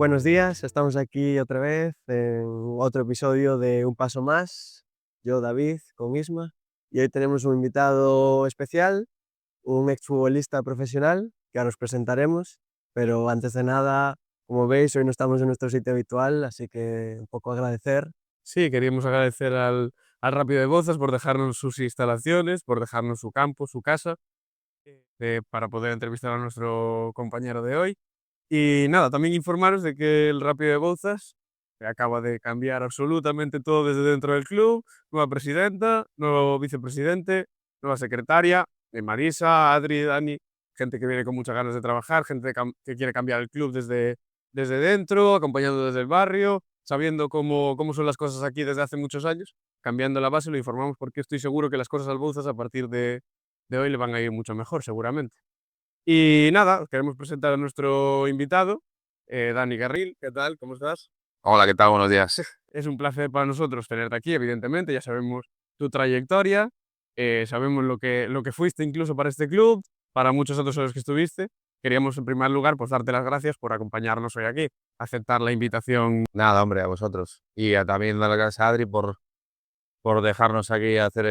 Buenos días, estamos aquí otra vez en otro episodio de Un Paso Más. Yo, David, con Isma, y hoy tenemos un invitado especial, un exfutbolista profesional, que ahora os presentaremos, pero antes de nada, como veis, hoy no estamos en nuestro sitio habitual, así que un poco agradecer. Sí, queríamos agradecer al Rápido de Bouzas por dejarnos sus instalaciones, por dejarnos su campo, su casa, para poder entrevistar a nuestro compañero de hoy. Y nada, también informaros de que el Rápido de Bouzas acaba de cambiar absolutamente todo desde dentro del club, nueva presidenta, nuevo vicepresidente, nueva secretaria, Marisa, Adri, Dani, gente que viene con muchas ganas de trabajar, gente que quiere cambiar el club desde dentro, acompañando desde el barrio, sabiendo cómo son las cosas aquí desde hace muchos años, cambiando la base, lo informamos porque estoy seguro que las cosas al Bouzas a partir de hoy le van a ir mucho mejor, seguramente. Y nada, queremos presentar a nuestro invitado, Dani Garril. ¿Qué tal? ¿Cómo estás? Hola, ¿qué tal? Buenos días. Es un placer para nosotros tenerte aquí, evidentemente. Ya sabemos tu trayectoria, sabemos lo que fuiste incluso para este club, para muchos otros en los que estuviste. Queríamos, en primer lugar, pues darte las gracias por acompañarnos hoy aquí, aceptar la invitación. Nada, hombre, a vosotros. Y también dar las gracias a Adri por dejarnos aquí hacer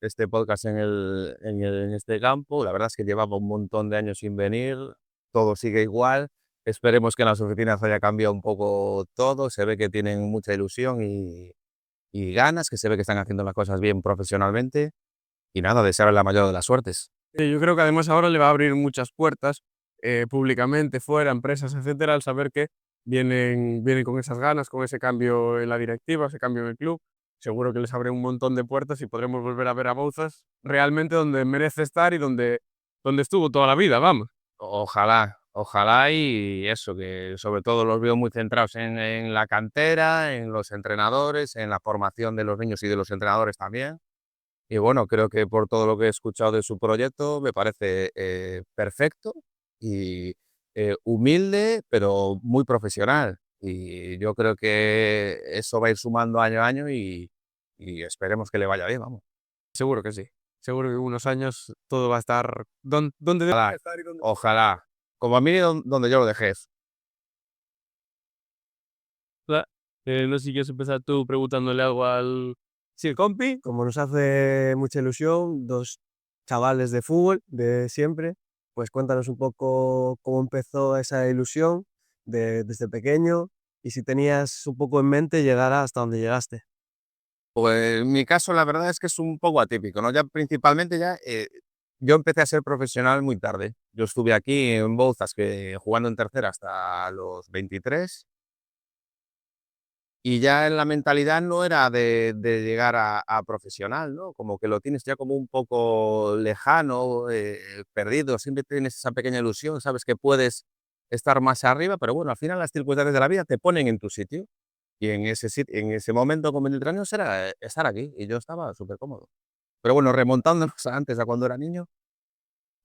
este podcast en este campo. La verdad es que llevaba un montón de años sin venir, todo sigue igual. Esperemos que en las oficinas haya cambiado un poco todo. Se ve que tienen mucha ilusión y ganas, que se ve que están haciendo las cosas bien profesionalmente. Y nada, desearles la mayor de las suertes. Yo creo que además ahora le va a abrir muchas puertas, públicamente, fuera, empresas, etcétera, al saber que vienen con esas ganas, con ese cambio en la directiva, ese cambio en el club. Seguro que les abre un montón de puertas y podremos volver a ver a Bouzas realmente donde merece estar y donde estuvo toda la vida, vamos. Ojalá, ojalá y eso, que sobre todo los veo muy centrados en la cantera, en los entrenadores, en la formación de los niños y de los entrenadores también. Y bueno, creo que por todo lo que he escuchado de su proyecto me parece perfecto y humilde, pero muy profesional. Y yo creo que eso va a ir sumando año a año y esperemos que le vaya bien, vamos. Seguro que sí. Seguro que en unos años todo va a estar donde debe Ojalá, estar y donde... ojalá. Como a mí donde yo lo dejé. No sé si quieres empezar tú preguntándole algo al... Sí, el compi. Como nos hace mucha ilusión, dos chavales de fútbol de siempre, pues cuéntanos un poco cómo empezó esa ilusión desde pequeño y si tenías un poco en mente llegar hasta donde llegaste. Pues en mi caso la verdad es que es un poco atípico, ¿no? Ya principalmente yo empecé a ser profesional muy tarde. Yo estuve aquí en Bouzas jugando en tercera hasta los 23 y ya en la mentalidad no era de llegar a profesional, ¿no? Como que lo tienes ya como un poco lejano, perdido, siempre tienes esa pequeña ilusión, sabes que puedes estar más arriba, pero bueno, al final las circunstancias de la vida te ponen en tu sitio. Y en ese momento con 23 años era estar aquí y yo estaba súper cómodo. Pero bueno, remontándonos a antes, a cuando era niño,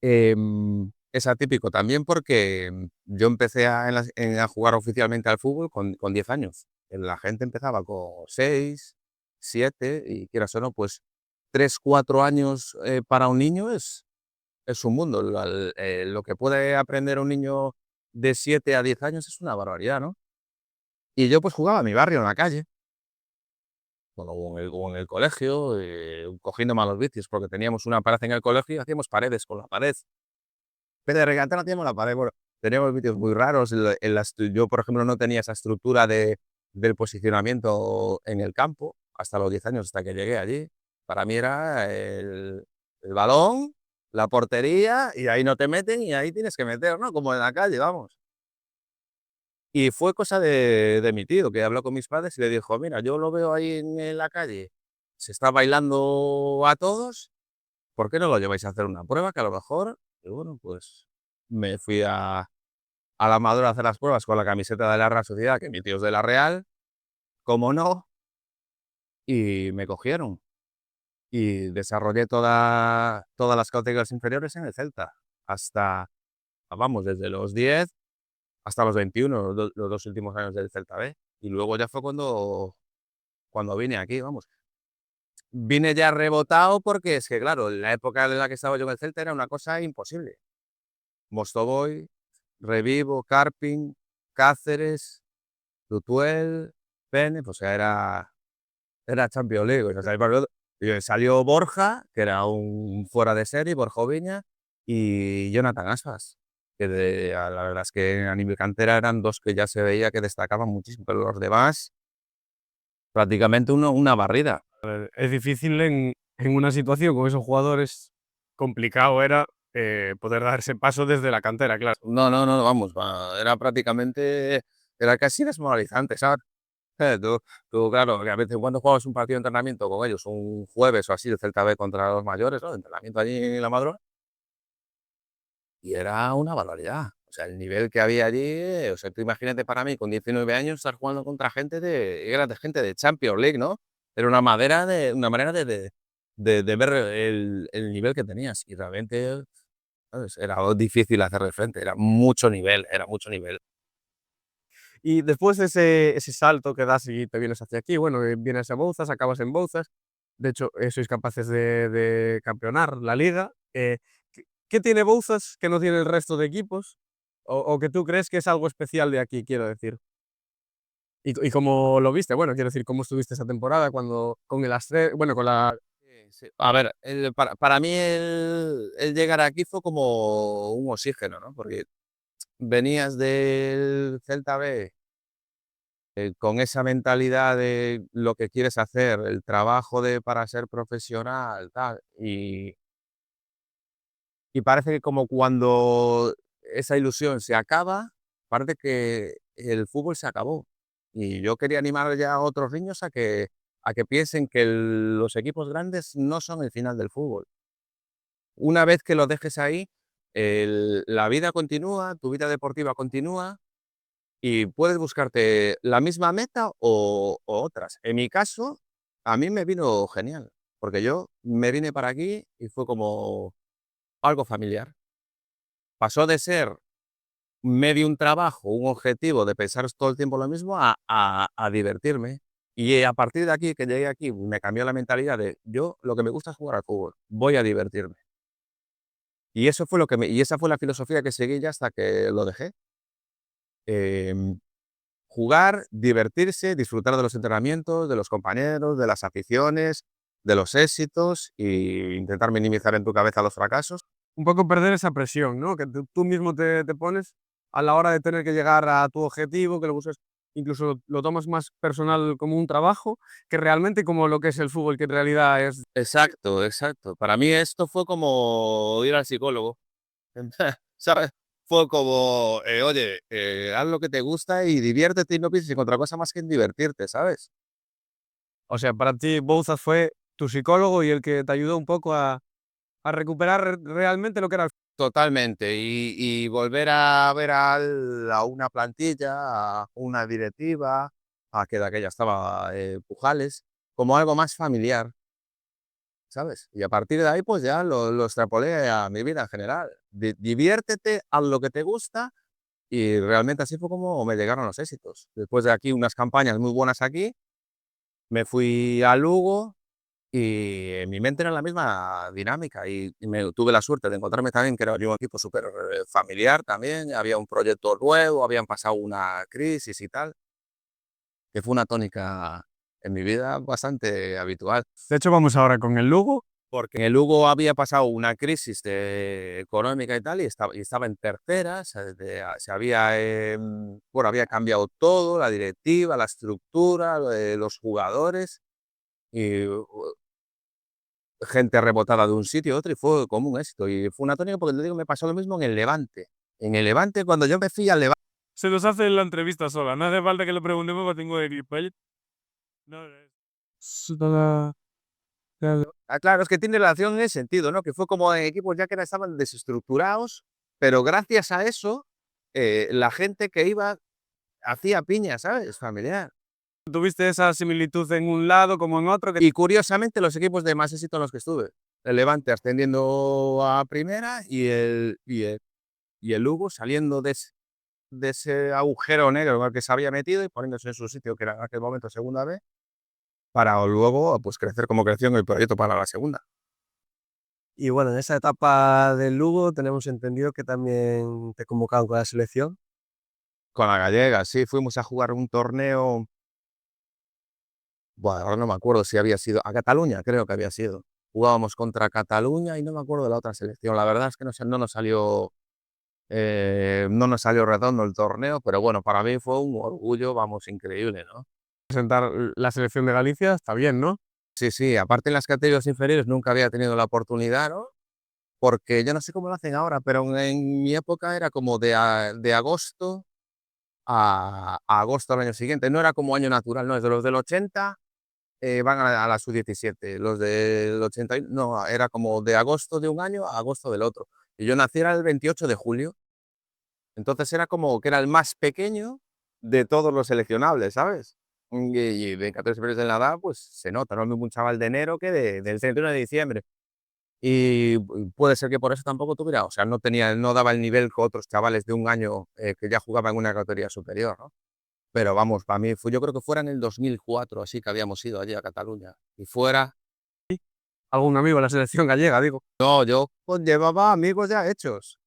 es atípico también porque yo empecé a jugar oficialmente al fútbol con 10 años. La gente empezaba con 6, 7 y quieras o no, pues 3, 4 años para un niño es un mundo. Lo que puede aprender un niño de 7 a 10 años es una barbaridad, ¿no? Y yo pues jugaba en mi barrio, en la calle. Bueno, o en el colegio, cogiendo malos vicios, porque teníamos una pared en el colegio y hacíamos paredes con la pared. Pero de regate no hacíamos la pared, bueno, teníamos vicios muy raros. Yo, por ejemplo, no tenía esa estructura del posicionamiento en el campo hasta los 10 años, hasta que llegué allí. Para mí era el balón, la portería, y ahí no te meten y ahí tienes que meter, ¿no? Como en la calle, vamos. Y fue cosa de mi tío, que habló con mis padres y le dijo, mira, yo lo veo ahí en la calle, se está bailando a todos, ¿por qué no lo lleváis a hacer una prueba? Que a lo mejor, y bueno, pues me fui a la Madura a hacer las pruebas con la camiseta de la Real Sociedad, que mi tío es de la Real, como no, y me cogieron. Y desarrollé todas las categorías inferiores en el Celta, hasta, vamos, desde los 10 hasta los 21, los dos últimos años del Celta B. Y luego ya fue cuando vine aquí, vamos. Vine ya rebotado porque es que, claro, en la época en la que estaba yo en el Celta era una cosa imposible. Mostovoy, Revivo, Karpin, Cáceres, Tutuel, Pene, o sea, era Champions League. O sea, salió Borja, que era un fuera de serie, Borja Viña, y Jonathan Aspas, que la verdad es que a nivel cantera eran dos que ya se veía que destacaban muchísimo, pero los demás, prácticamente una barrida. Es difícil en una situación con esos jugadores, complicado era poder dar ese paso desde la cantera, claro. No, vamos, era prácticamente, era casi desmoralizante, ¿sabes? Tú, claro, que a veces cuando jugabas un partido de entrenamiento con ellos, un jueves o así, de Celta B contra los mayores, ¿no? De entrenamiento allí en la Madrona, y era una barbaridad. O sea, el nivel que había allí, o sea, tú imagínate para mí, con 19 años, estar jugando contra era de gente de Champions League, ¿no? Era una manera de ver el nivel que tenías. Y realmente, ¿sabes? Era difícil hacerle frente, era mucho nivel, era mucho nivel. Y después de ese salto que das y te vienes hacia aquí, bueno, vienes a Bouzas, acabas en Bouzas, de hecho, sois capaces de campeonar la liga. ¿Qué tiene Bouzas que no tiene el resto de equipos? O que tú crees que es algo especial de aquí, quiero decir. ¿Y cómo lo viste? Bueno, quiero decir, ¿cómo estuviste esa temporada cuando con el Astre, bueno, con la... Sí. A ver, para mí el llegar aquí fue como un oxígeno, ¿no? Porque venías del Celta B con esa mentalidad de lo que quieres hacer, el trabajo para ser profesional, tal, y parece que como cuando esa ilusión se acaba, parece que el fútbol se acabó. Y yo quería animar ya a otros niños a que piensen que los equipos grandes no son el final del fútbol. Una vez que lo dejes ahí, la vida continúa, tu vida deportiva continúa y puedes buscarte la misma meta o otras. En mi caso, a mí me vino genial, porque yo me vine para aquí y fue como algo familiar. Pasó de ser medio un trabajo, un objetivo de pensar todo el tiempo lo mismo a divertirme. Y a partir de aquí, que llegué aquí, me cambió la mentalidad de yo lo que me gusta es jugar al fútbol, voy a divertirme. Y eso fue y esa fue la filosofía que seguí ya hasta que lo dejé. Jugar, divertirse, disfrutar de los entrenamientos, de los compañeros, de las aficiones, de los éxitos e intentar minimizar en tu cabeza los fracasos. Un poco perder esa presión, ¿no? Que tú mismo te pones a la hora de tener que llegar a tu objetivo, que lo buscas, incluso lo tomas más personal como un trabajo, que realmente como lo que es el fútbol, que en realidad es... Exacto, exacto. Para mí esto fue como ir al psicólogo, ¿sabes? Fue como, oye, haz lo que te gusta y diviértete y no pienses en otra cosa más que en divertirte, ¿sabes? O sea, para ti Bouzas fue tu psicólogo y el que te ayudó un poco a recuperar realmente lo que era el... Totalmente. Y volver a ver a una plantilla, a una directiva, a que de aquella estaba Pujales, como algo más familiar, ¿sabes? Y a partir de ahí, pues ya lo extrapolé a mi vida en general. Diviértete, haz lo que te gusta y realmente así fue como me llegaron los éxitos. Después de aquí, unas campañas muy buenas aquí, me fui a Lugo y en mi mente era la misma dinámica y tuve la suerte de encontrarme también que era un equipo súper familiar también, había un proyecto nuevo, habían pasado una crisis y tal, que fue una tónica en mi vida bastante habitual. De hecho, vamos ahora con el Lugo. Porque en el Lugo había pasado una crisis económica y tal, y estaba en tercera, se había, bueno, había cambiado todo, la directiva, la estructura, los jugadores, y gente rebotada de un sitio a otro, y fue como un éxito. Y fue una tónica porque te digo, me pasó lo mismo en el Levante. En el Levante, cuando yo me fui al Levante. Se nos hace la entrevista sola, no hace falta que le preguntemos porque tengo de clip. No, Claro, es que tiene relación en ese sentido, ¿no? Que fue como en equipos ya que estaban desestructurados, pero gracias a eso, la gente que iba hacía piña, ¿sabes? Familiar. tuviste esa similitud en un lado como en otro. Y curiosamente, los equipos de más éxito en los que estuve. El Levante ascendiendo a primera y el Lugo saliendo de ese agujero negro en el que se había metido y poniéndose en su sitio, que era en aquel momento segunda B, para luego pues, crecer como creció en el proyecto para la segunda. Y bueno, en esa etapa del Lugo tenemos entendido que también te convocaron con la selección. Con la gallega, sí, fuimos a jugar un torneo. Bueno, ahora no me acuerdo si había sido a Cataluña, creo que había sido. Jugábamos contra Cataluña y no me acuerdo de la otra selección. La verdad es que no nos salió redondo el torneo, pero bueno, para mí fue un orgullo, vamos, increíble, ¿no? Presentar la selección de Galicia está bien, ¿no? Sí, sí, aparte en las categorías inferiores nunca había tenido la oportunidad, ¿no? Porque yo no sé cómo lo hacen ahora, pero en mi época era como de agosto a agosto del año siguiente. No era como año natural, no, es de los del 80 van a la sub-17, los del 80, no, era como de agosto de un año a agosto del otro. Y yo nací era el 28 de julio, entonces era como que era el más pequeño de todos los seleccionables, ¿sabes? Y de 14 meses de la edad, pues se nota, no es un chaval de enero que del 31 de diciembre. Y puede ser que por eso tampoco tuviera, o sea, no daba el nivel que otros chavales de un año que ya jugaban en una categoría superior, ¿no? Pero vamos, para mí, yo creo que fuera en el 2004, así que habíamos ido allí a Cataluña. Y fuera, Algún amigo de la selección gallega, digo. no, yo pues, llevaba amigos ya hechos.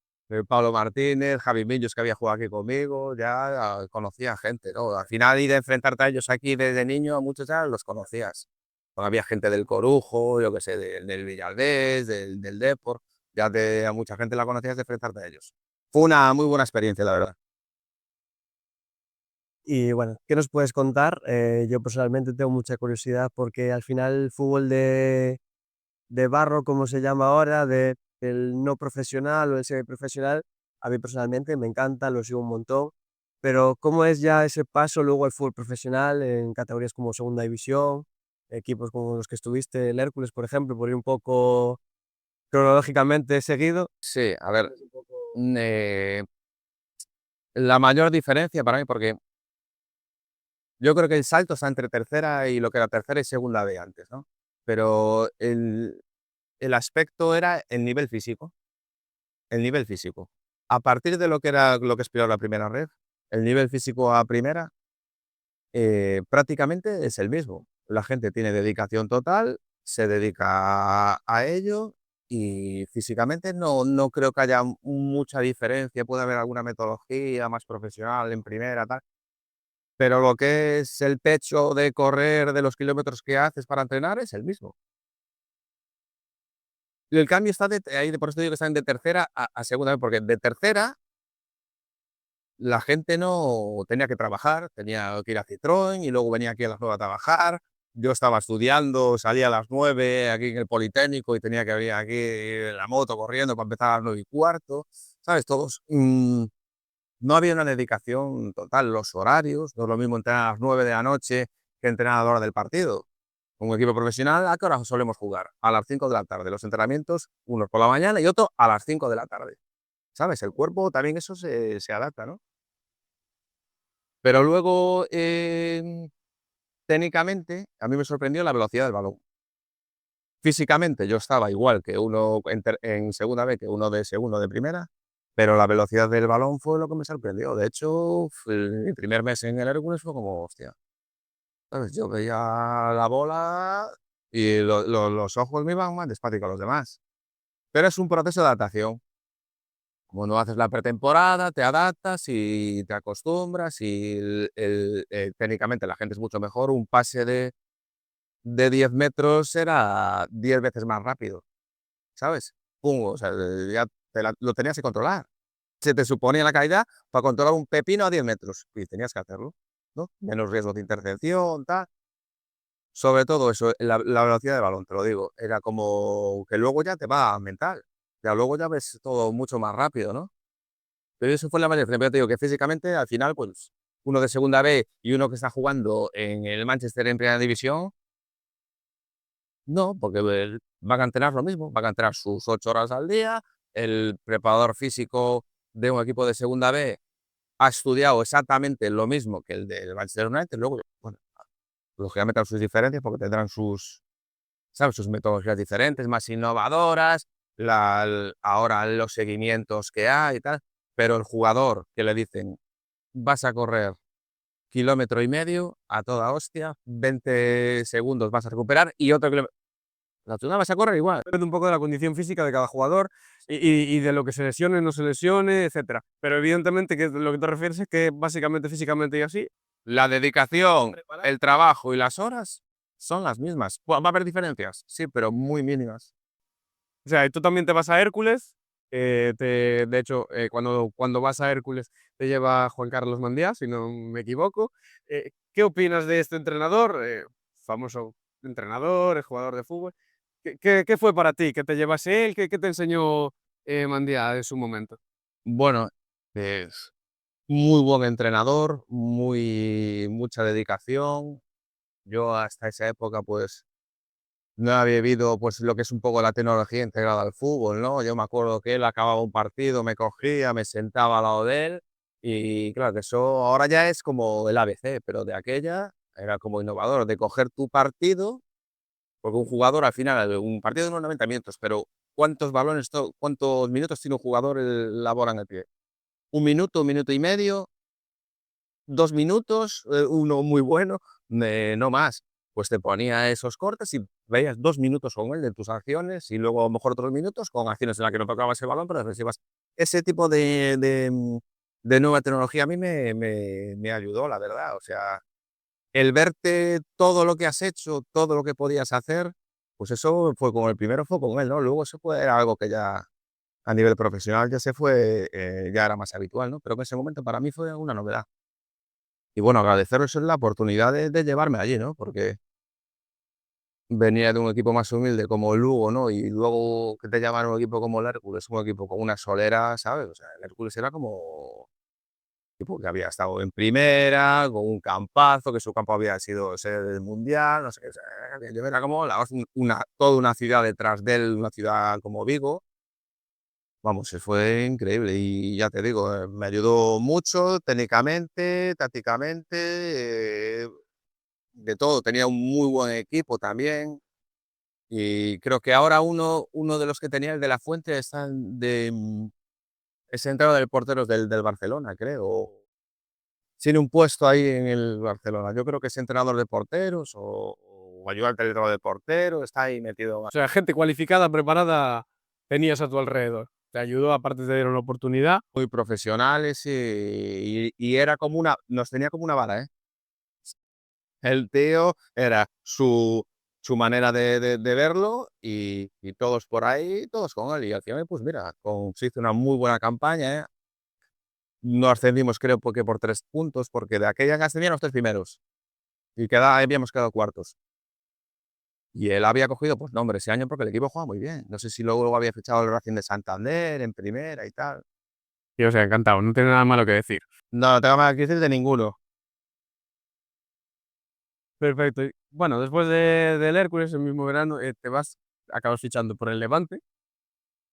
Pablo Martínez, Javi Millos, que había jugado aquí conmigo, ya conocía gente, ¿no? Al final, ir a enfrentarte a ellos aquí desde niño, a muchos ya los conocías. Pues había gente del Corujo, yo qué sé, del Villardés, del Depor, a mucha gente la conocías de enfrentarte a ellos. Fue una muy buena experiencia, la verdad. Y bueno, ¿qué nos puedes contar? Yo personalmente tengo mucha curiosidad porque al final el fútbol de barro, como se llama ahora, el no profesional o el semiprofesional, a mí personalmente me encanta, lo sigo un montón, pero ¿cómo es ya ese paso luego al fútbol profesional en categorías como Segunda División, equipos como los que estuviste, el Hércules, por ejemplo, por ir un poco cronológicamente seguido? Sí, a ver, la mayor diferencia para mí, porque yo creo que el salto está entre tercera y lo que era tercera y segunda B antes, ¿no? Pero el aspecto era el nivel físico, el nivel físico. A partir de lo que era lo que aspiraba la primera red, el nivel físico a primera prácticamente es el mismo. La gente tiene dedicación total, se dedica a ello y físicamente no creo que haya mucha diferencia. Puede haber alguna metodología más profesional en primera, tal. Pero lo que es el pecho de correr, de los kilómetros que haces para entrenar, es el mismo. Y el cambio está ahí, por eso te digo que están de tercera a segunda vez, porque de tercera la gente no tenía que trabajar, tenía que ir a Citroën y luego venía aquí a las 9 a trabajar. Yo estaba estudiando, salía a las 9 aquí en el Politécnico y tenía que venir aquí en la moto corriendo para empezar a las 9:15, ¿sabes? No había una dedicación total, los horarios, no es lo mismo entrenar a las 9 de la noche que entrenar a la hora del partido. Un equipo profesional, ¿a qué hora solemos jugar? A las 5 de la tarde. Los entrenamientos, unos por la mañana y otros a las 5 de la tarde. ¿Sabes? El cuerpo también eso se adapta, ¿no? Pero luego, técnicamente, a mí me sorprendió la velocidad del balón. Físicamente yo estaba igual que uno en segunda B que uno de segundo de primera, pero la velocidad del balón fue lo que me sorprendió. De hecho, mi primer mes en el Hércules fue como, hostia, ¿sabes? Yo veía la bola y los ojos me iban más despacio que los demás. Pero es un proceso de adaptación. Cuando haces la pretemporada, te adaptas y te acostumbras y técnicamente la gente es mucho mejor. Un pase de 10 metros era 10 veces más rápido, ¿sabes? Pum, o sea, ya lo tenías que controlar. Se te suponía la calidad para controlar un pepino a 10 metros y tenías que hacerlo, ¿no? Menos riesgo de intercepción, tal. Sobre todo eso, la velocidad de balón, te lo digo, era como que luego ya te va mental, ya luego ya ves todo mucho más rápido, ¿no? Pero eso fue la mayor diferencia. Te digo que físicamente, al final, pues, uno de segunda B y uno que está jugando en el Manchester en primera división, no, porque van a entrenar lo mismo, van a entrenar sus 8 horas al día. El preparador físico de un equipo de segunda B ha estudiado exactamente lo mismo que el del Manchester United. Luego, bueno, lógicamente hay sus diferencias porque tendrán ¿sabes? Sus metodologías diferentes, más innovadoras, ahora los seguimientos que hay y tal. Pero el jugador que le dicen, vas a correr 1,5 kilómetros a toda hostia, 20 segundos vas a recuperar y otro kilómetro. La segunda vas a correr igual. Depende un poco de la condición física de cada jugador y de lo que se lesione, no se lesione, etcétera. Pero evidentemente que lo que te refieres es que básicamente físicamente y así, La dedicación, el trabajo y las horas son las mismas. ¿Va a haber diferencias? Sí, pero muy mínimas. o sea, tú también te vas a Hércules, de hecho, cuando vas a Hércules te lleva Juan Carlos Mandía, si no me equivoco. ¿Qué opinas de este entrenador? Famoso entrenador, es jugador de fútbol. ¿Qué fue para ti? ¿Qué te llevase él? ¿Qué te enseñó Mandía en su momento? Bueno, es muy buen entrenador, mucha dedicación. Yo hasta esa época, pues, no había vivido pues, lo que es un poco la tecnología integrada al fútbol, ¿no? Yo me acuerdo que él acababa un partido, me cogía, me sentaba al lado de él y claro, que eso ahora ya es como el ABC, pero de aquella era como innovador, de coger tu partido, porque un jugador al final, un partido de unos 90 minutos, pero ¿cuántos minutos tiene un jugador labora en el pie? Un minuto y medio, 2 minutos, uno muy bueno, no más. Pues te ponía esos cortes y veías 2 minutos con él de tus acciones y luego a lo mejor otros minutos con acciones en las que no tocabas el balón, pero defensivas. Ese tipo de nueva tecnología a mí me ayudó, la verdad. O sea, el verte todo lo que has hecho, todo lo que podías hacer, pues eso fue como el primero fue con él, ¿no? Luego eso fue era algo que ya a nivel profesional ya se fue, ya era más habitual, ¿no? Pero en ese momento para mí fue una novedad. Y bueno, agradeceros la oportunidad de llevarme allí, ¿no? Porque venía de un equipo más humilde como el Lugo, ¿no? Y luego que te llaman un equipo como el Hércules, un equipo con una solera, ¿sabes? O sea, el Hércules era como tipo que había estado en primera, con un campazo, que su campo había sido sede del Mundial, no sé, o sea, que yo era como toda una ciudad detrás de él, una ciudad como Vigo. Vamos, fue increíble y ya te digo, me ayudó mucho técnicamente, tácticamente, de todo. Tenía un muy buen equipo también y creo que ahora uno de los que tenía, el de la Fuente, es entrenador del porteros del Barcelona, creo. Tiene un puesto ahí en el Barcelona. Yo creo que es entrenador de porteros o ayudante del entrenador de porteros, está ahí metido. O sea, gente cualificada, preparada, tenías a tu alrededor. Te ayudó, aparte te dieron la oportunidad. Muy profesionales y era como nos tenía como una vara, ¿eh? El tío era su manera de verlo y todos por ahí, todos con él. Y al final, pues mira, se hizo una muy buena campaña, ¿eh? No ascendimos, creo, porque por 3 puntos, porque de aquella que ascendían los 3 primeros y habíamos quedado cuartos. Y él había cogido, pues nombre ese año porque el equipo jugaba muy bien. No sé si luego había fichado el Racing de Santander en primera y tal. Y o sea, encantado, no tiene nada malo que decir. No, no tengo más que decir de ninguno. Perfecto. Y, bueno, después del Hércules, el mismo verano, acabas fichando por el Levante.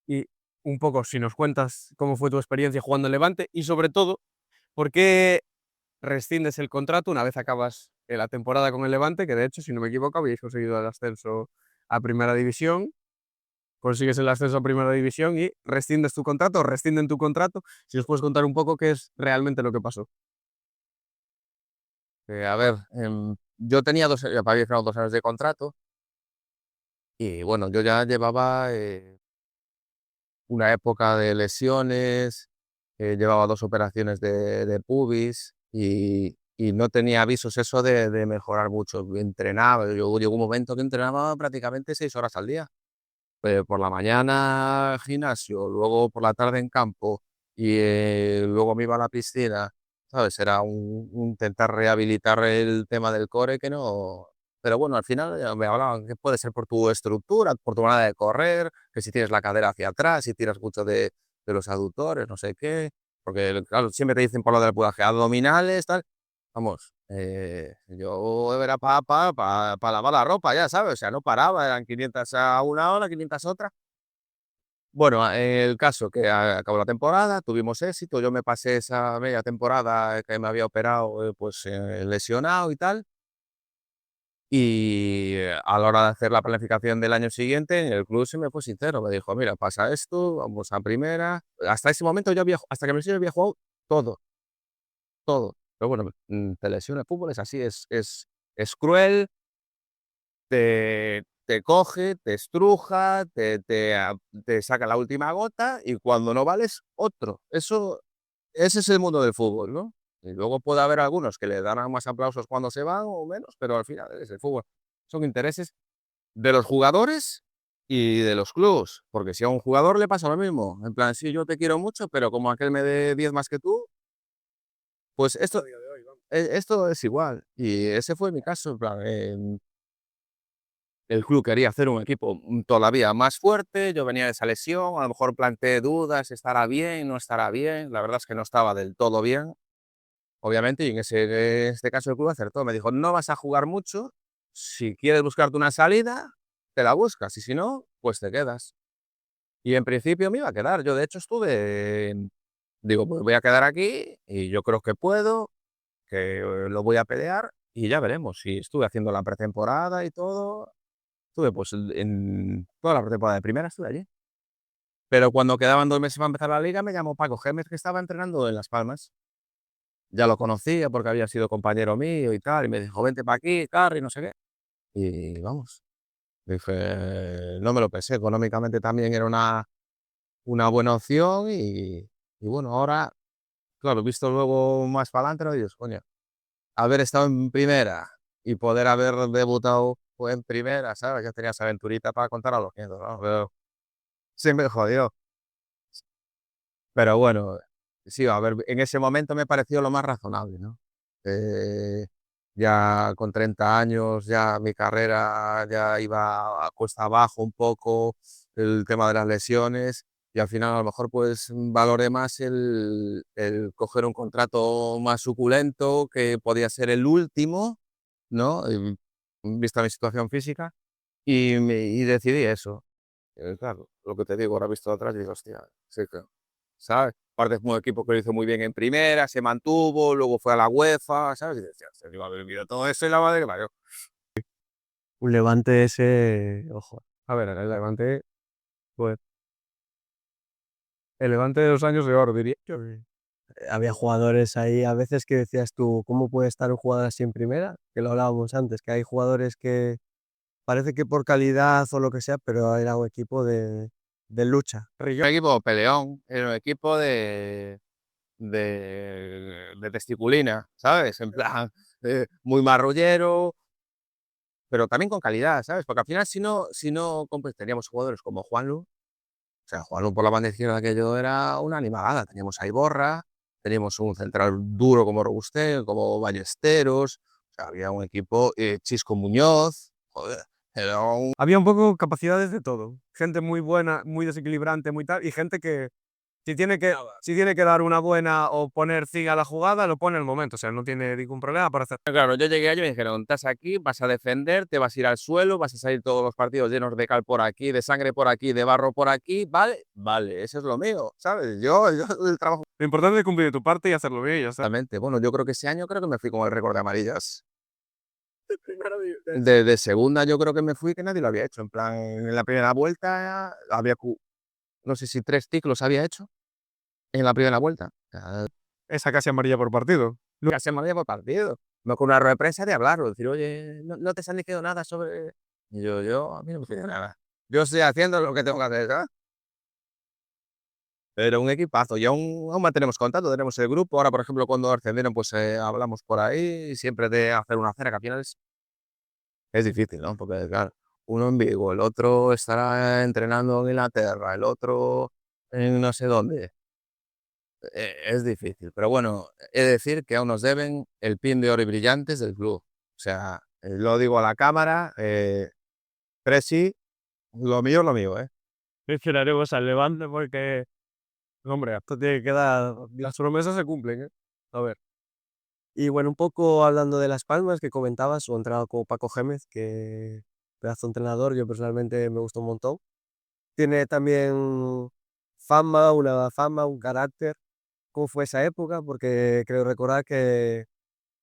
Y un poco, si nos cuentas cómo fue tu experiencia jugando en Levante y sobre todo, por qué rescindes el contrato una vez acabas la temporada con el Levante, que de hecho, si no me equivoco, habéis conseguido el ascenso a Primera División, consigues el ascenso a Primera División y rescindes tu contrato, o rescinden tu contrato. Si os puedes contar un poco qué es realmente lo que pasó. A ver, yo había firmado 2 años de contrato y bueno, yo ya llevaba una época de lesiones, llevaba 2 operaciones de pubis y no tenía avisos eso de mejorar mucho. Entrenaba, llegó un momento que entrenaba prácticamente 6 horas al día. Por la mañana gimnasio, luego por la tarde en campo y luego me iba a la piscina, ¿sabes? Era intentar rehabilitar el tema del core que no... Pero bueno, al final me hablaban que puede ser por tu estructura, por tu manera de correr, que si tienes la cadera hacia atrás, si tiras mucho de los aductores, no sé qué, porque claro, siempre te dicen por lo del pudaje, abdominales, tal. Vamos, yo era para lavar la ropa, ya sabes, o sea, no paraba, eran 500 a una hora, 500 a otra. Bueno, el caso que acabó la temporada, tuvimos éxito, yo me pasé esa media temporada que me había operado, pues lesionado y tal, y a la hora de hacer la planificación del año siguiente, el club se me fue sincero, me dijo, mira, pasa esto, vamos a primera. Hasta ese momento hasta que me lesioné, había jugado todo, todo. Pero bueno, te lesiona el fútbol, es así, es cruel. te coge, te estruja, te saca la última gota y cuando no vales, otro. Ese es el mundo del fútbol, ¿no? Y luego puede haber algunos que le dan más aplausos cuando se van o menos, pero al final es el fútbol. Son intereses de los jugadores y de los clubes, porque si a un jugador le pasa lo mismo, en plan, sí, yo te quiero mucho, pero como aquel me dé 10 más que tú, pues esto es igual. Y ese fue mi caso, en plan, el club quería hacer un equipo todavía más fuerte, yo venía de esa lesión, a lo mejor planteé dudas, estará bien, no estará bien, la verdad es que no estaba del todo bien, obviamente, y en este caso el club acertó, me dijo, no vas a jugar mucho, si quieres buscarte una salida, te la buscas, y si no, pues te quedas. Y en principio me iba a quedar, yo de hecho digo, pues voy a quedar aquí, y yo creo que puedo, que lo voy a pelear, y ya veremos, si estuve haciendo la pretemporada y todo. Estuve, pues, en toda la pretemporada de primera estuve allí. Pero cuando quedaban 2 meses para empezar la liga, me llamó Paco Gémez, que estaba entrenando en Las Palmas. Ya lo conocía porque había sido compañero mío y tal, y me dijo: "Vente para aquí, Carri", no sé qué. Y vamos, dije, no me lo pensé, económicamente también era una buena opción y bueno, ahora, claro, visto luego más para adelante, no dices: "Coño, haber estado en primera y poder haber debutado, pues, en primera", ¿sabes? Ya tenías aventurita para contar a los nietos, ¿no? Pero sí me jodió. Pero bueno, sí, a ver, en ese momento me pareció lo más razonable, ¿no? Eh, ya con 30 años, ya mi carrera ya iba a cuesta abajo un poco, el tema de las lesiones, y al final a lo mejor pues valoré más el coger un contrato más suculento, que podía ser el último, ¿no? Vista mi situación física, y decidí eso. Claro, lo que te digo, ahora visto atrás, digo, hostia, sí que, ¿sabes? Aparte fue un equipo que lo hizo muy bien en primera, se mantuvo, luego fue a la UEFA, ¿sabes? Y decía, se iba a haber vivido todo eso y la madre que parió. Un Levante ese, ojo. A ver, el Levante, pues, el Levante de los años de oro, diría yo. Había jugadores ahí a veces que decías tú, ¿cómo puede estar un jugador así en primera? Que lo hablábamos antes, que hay jugadores que parece que por calidad o lo que sea, pero era un equipo de lucha. Un equipo peleón, era un equipo de testiculina, ¿sabes? En plan, muy marrullero, pero también con calidad, ¿sabes? Porque al final, si no teníamos jugadores como Juanlu. O sea, Juanlu por la banda izquierda aquello era una animalada. Teníamos a Iborra, teníamos un central duro como Robusté, como Ballesteros, o sea, había un equipo, Chisco Muñoz, joder, era un... Había un poco capacidades de todo. Gente muy buena, muy desequilibrante, muy tal, y gente que si tiene que dar una buena o poner fin a la jugada, lo pone en el momento. O sea, no tiene ningún problema para hacer. Claro, yo llegué allí y me dijeron, estás aquí, vas a defender, te vas a ir al suelo, vas a salir todos los partidos llenos de cal por aquí, de sangre por aquí, de barro por aquí, ¿vale? Vale, eso es lo mío, ¿sabes? Yo el trabajo... Lo importante es cumplir tu parte y hacerlo bien y ya está. Exactamente, bueno, yo creo que ese año creo que me fui con el récord de amarillas. Primero De segunda yo creo que me fui que nadie lo había hecho. En plan, en la primera vuelta había, no sé si 3 ciclos había hecho en la primera vuelta. esa casi amarilla por partido. Casi me había por partido. No con una rueda de prensa de hablarlo, decir, oye, no te se han dicho nada sobre... Y yo, a mí no me pide nada. Yo estoy haciendo lo que tengo que hacer, ¿sabes? Pero un equipazo, y aún mantenemos contacto, tenemos el grupo. Ahora, por ejemplo, cuando ascendieron, pues hablamos por ahí, siempre de hacer una cena, que al final es difícil, ¿no? Porque, claro, uno en Vigo, el otro estará entrenando en Inglaterra, el otro en no sé dónde. Es difícil, pero bueno, he de decir que aún nos deben el pin de oro y brillantes del club. O sea, lo digo a la cámara, Presi, lo mío, ¿eh? Esperaremos al Levante porque, hombre, esto tiene que dar. Las promesas se cumplen, ¿eh? A ver. Y bueno, un poco hablando de Las Palmas que comentabas, su entrada como Paco Gémez, que pedazo de entrenador, yo personalmente me gustó un montón. Tiene también fama, un carácter. ¿Cómo fue esa época? Porque creo recordar que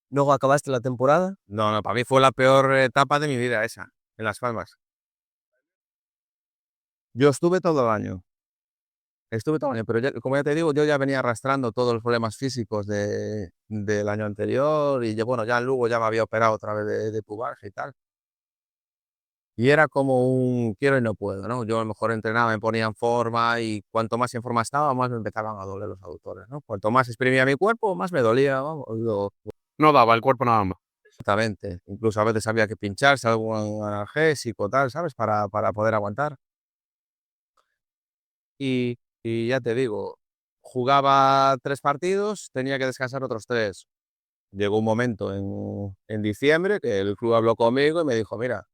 luego acabaste la temporada. No, no, para mí fue la peor etapa de mi vida esa, en Las Palmas. Yo estuve todo el año, pero como ya te digo, yo ya venía arrastrando todos los problemas físicos del año anterior y bueno, ya en Lugo ya me había operado otra vez de pubalgia y tal. Y era como un quiero y no puedo, ¿no? Yo a lo mejor entrenaba, me ponía en forma y cuanto más en forma estaba, más me empezaban a doler los aductores, ¿no? Cuanto más exprimía mi cuerpo, más me dolía, vamos, No daba el cuerpo nada más. exactamente. Incluso a veces había que pincharse algún analgésico, tal, ¿sabes? Para poder aguantar. Y ya te digo, jugaba 3 partidos, tenía que descansar otros 3. Llegó un momento en diciembre que el club habló conmigo y me dijo: "Mira,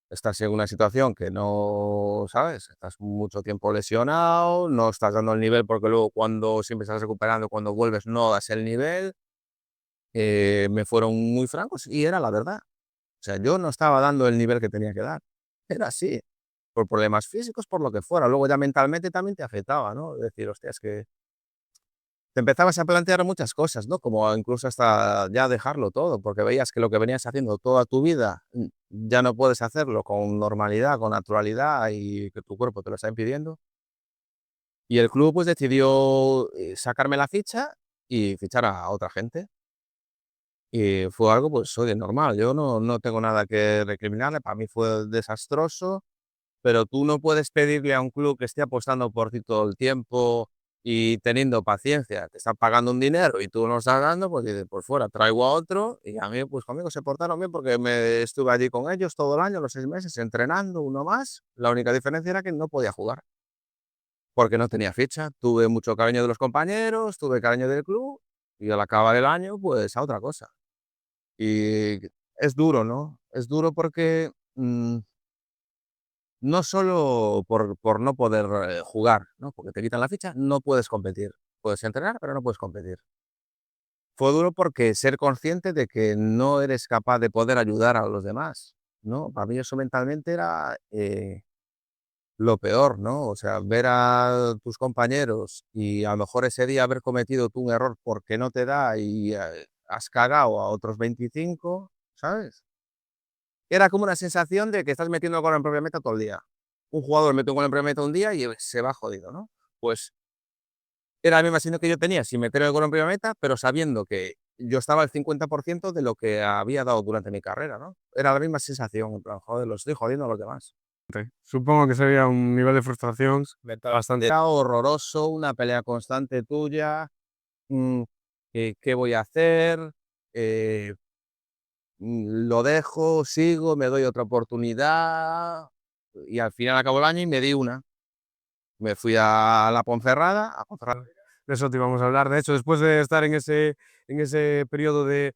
estás en una situación que no, ¿sabes? Estás mucho tiempo lesionado, no estás dando el nivel porque luego cuando siempre estás recuperando, cuando vuelves no das el nivel". Me fueron muy francos y era la verdad. O sea, yo no estaba dando el nivel que tenía que dar. Era así, por problemas físicos, por lo que fuera. Luego ya mentalmente también te afectaba, ¿no? Decir, hostia, es que te empezabas a plantear muchas cosas, ¿no? Como incluso hasta ya dejarlo todo, porque veías que lo que venías haciendo toda tu vida ya no puedes hacerlo con normalidad, con naturalidad y que tu cuerpo te lo está impidiendo. Y el club pues decidió sacarme la ficha y fichar a otra gente. Y fue algo, pues, oye, normal. Yo no tengo nada que recriminarle. Para mí fue desastroso, pero tú no puedes pedirle a un club que esté apostando por ti todo el tiempo y teniendo paciencia. Te están pagando un dinero y tú no estás dando, pues dices, por fuera, traigo a otro. Y a mí, pues conmigo se portaron bien porque me estuve allí con ellos todo el año, los 6 meses, entrenando uno más. La única diferencia era que no podía jugar porque no tenía ficha. Tuve mucho cariño de los compañeros, tuve cariño del club y al acabar el año, pues a otra cosa. Y es duro, ¿no? Es duro porque no solo por no poder jugar, ¿no? Porque te quitan la ficha, no puedes competir. Puedes entrenar, pero no puedes competir. Fue duro porque ser consciente de que no eres capaz de poder ayudar a los demás, ¿no? Para mí eso mentalmente era lo peor, ¿no? O sea, ver a tus compañeros y a lo mejor ese día haber cometido tú un error porque no te da y has cagado a otros 25, ¿sabes? Era como una sensación de que estás metiendo el gol en propia meta todo el día. Un jugador mete un gol en propia meta un día y se va jodido, ¿no? Pues era la misma sensación que yo tenía sin meter el gol en propia meta, pero sabiendo que yo estaba al 50% de lo que había dado durante mi carrera, ¿no? Era la misma sensación, en plan, joder, lo estoy jodiendo a los demás. Supongo que sería un nivel de frustración bastante. Era horroroso, una pelea constante tuya, mm, ¿qué voy a hacer? Eh, lo dejo, sigo, me doy otra oportunidad y al final acabó el año y me di una. Me fui a la Ponferrada, De eso te íbamos a hablar. De hecho, después de estar en ese periodo de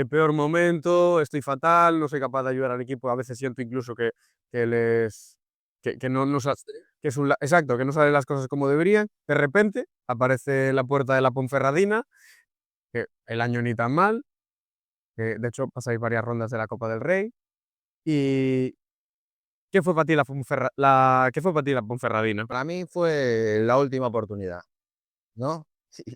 peor momento, estoy fatal, no soy capaz de ayudar al equipo, a veces siento incluso que les que no sa que es un la exacto, que no salen las cosas como deberían. De repente aparece la puerta de la Ponferradina, que el año ni tan mal, que de hecho pasáis varias rondas de la Copa del Rey. ¿Y qué fue para ti la Ponferradina? para mí fue la última oportunidad, ¿no?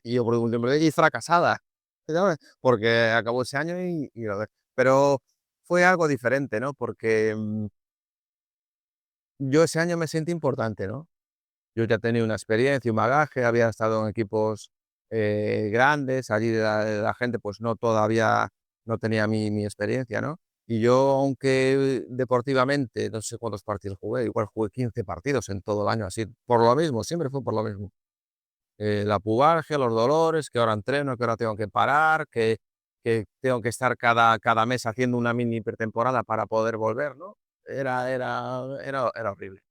Y yo por último y fracasada, ¿sabes? Porque acabó ese año y lo de pero fue algo diferente, ¿no? Porque, yo ese año me sentí importante, ¿no? Yo ya tenía una experiencia, un bagaje, había estado en equipos, grandes, allí la gente, pues, no todavía no tenía mi experiencia, ¿no? Y yo, aunque deportivamente, no sé cuántos partidos jugué, igual jugué 15 partidos en todo el año, así, por lo mismo, siempre fue por lo mismo. La pubalgia, los dolores, que ahora entreno, que ahora tengo que parar, que tengo que estar cada mes haciendo una mini pretemporada para poder volver, ¿no? Era horrible.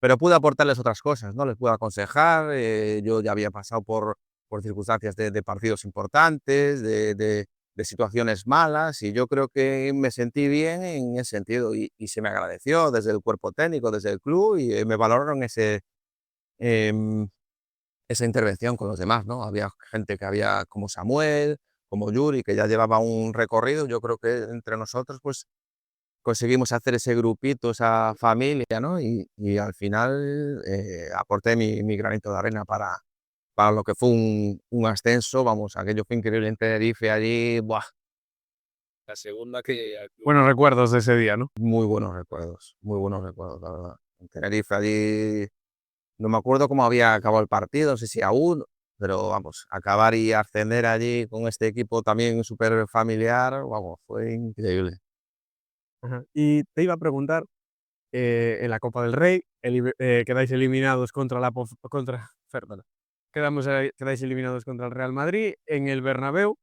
Pero pude aportarles otras cosas, ¿no? Les pude aconsejar, yo ya había pasado por circunstancias de partidos importantes, de situaciones malas, y yo creo que me sentí bien en ese sentido, y se me agradeció desde el cuerpo técnico, desde el club, y me valoraron em, esa intervención con los demás, ¿no? Había gente que había como Samuel, como Yuri, que ya llevaba un recorrido, yo creo que entre nosotros, pues, conseguimos hacer ese grupito, esa familia, ¿no? Y al final aporté mi granito de arena para lo que fue un ascenso, vamos, aquello fue increíble en Tenerife allí, ¡buah! La segunda que Buenos recuerdos de ese día, ¿no? muy buenos recuerdos, la verdad. En Tenerife allí, no me acuerdo cómo había acabado el partido, no sé si aún, pero vamos, acabar y ascender allí con este equipo también súper familiar, vamos, fue increíble. Ajá. Y te iba a preguntar, en la Copa del Rey, quedáis eliminados contra la perdona, quedáis eliminados contra el Real Madrid en el Bernabéu.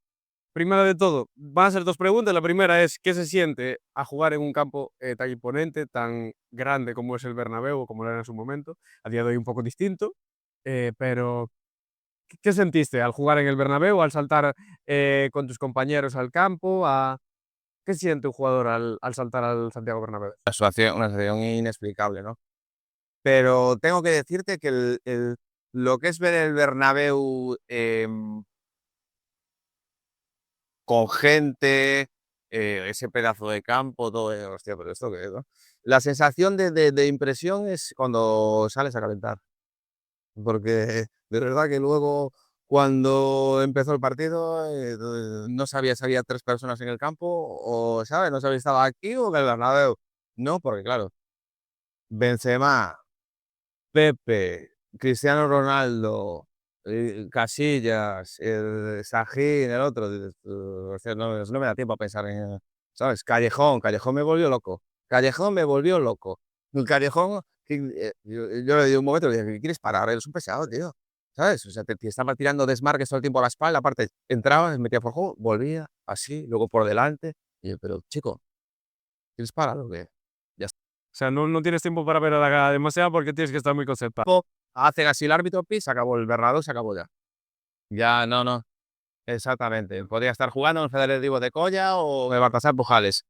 Primero de todo, van a ser 2 preguntas. La primera es, ¿qué se siente a jugar en un campo, tan imponente, tan grande como es el Bernabéu, o como lo era en su momento? A día de hoy un poco distinto, pero ¿qué sentiste al jugar en el Bernabéu, al saltar, con tus compañeros al campo? ¿Qué siente un jugador al saltar al Santiago Bernabéu? Una sensación inexplicable, ¿no? Pero tengo que decirte que lo que es ver el Bernabéu con gente, ese pedazo de campo, todo, hostia, pero esto qué es, ¿no? La sensación de impresión es cuando sales a calentar. Porque de verdad que luego, cuando empezó el partido, no sabía si había 3 personas en el campo o, ¿sabes? No sabía si estaba aquí o en el Bernabéu. No, porque claro, Benzema, Pepe, Cristiano Ronaldo, Casillas, el Sajín, el otro, dices tú, hostia, no me da tiempo a pensar en, ¿sabes? Callejón me volvió loco. Callejón me volvió loco. El Callejón, yo le di un momento, le dije: "¿Quieres parar? Eres un pesado, tío", ¿sabes? O sea, te estaba tirando desmarques todo el tiempo a la espalda, aparte entraba, me metía por juego, volvía, así, luego por delante. Y yo: "Pero chico, ¿quieres parar o qué?". Ya O sea, no tienes tiempo para ver a la demasiado porque tienes que estar muy concentrado. hacen así el árbitro, se acabó el Bernabéu, se acabó ya. Ya, no, exactamente. Podría estar jugando en el Federico de Colla o en el Baltasar Pujales.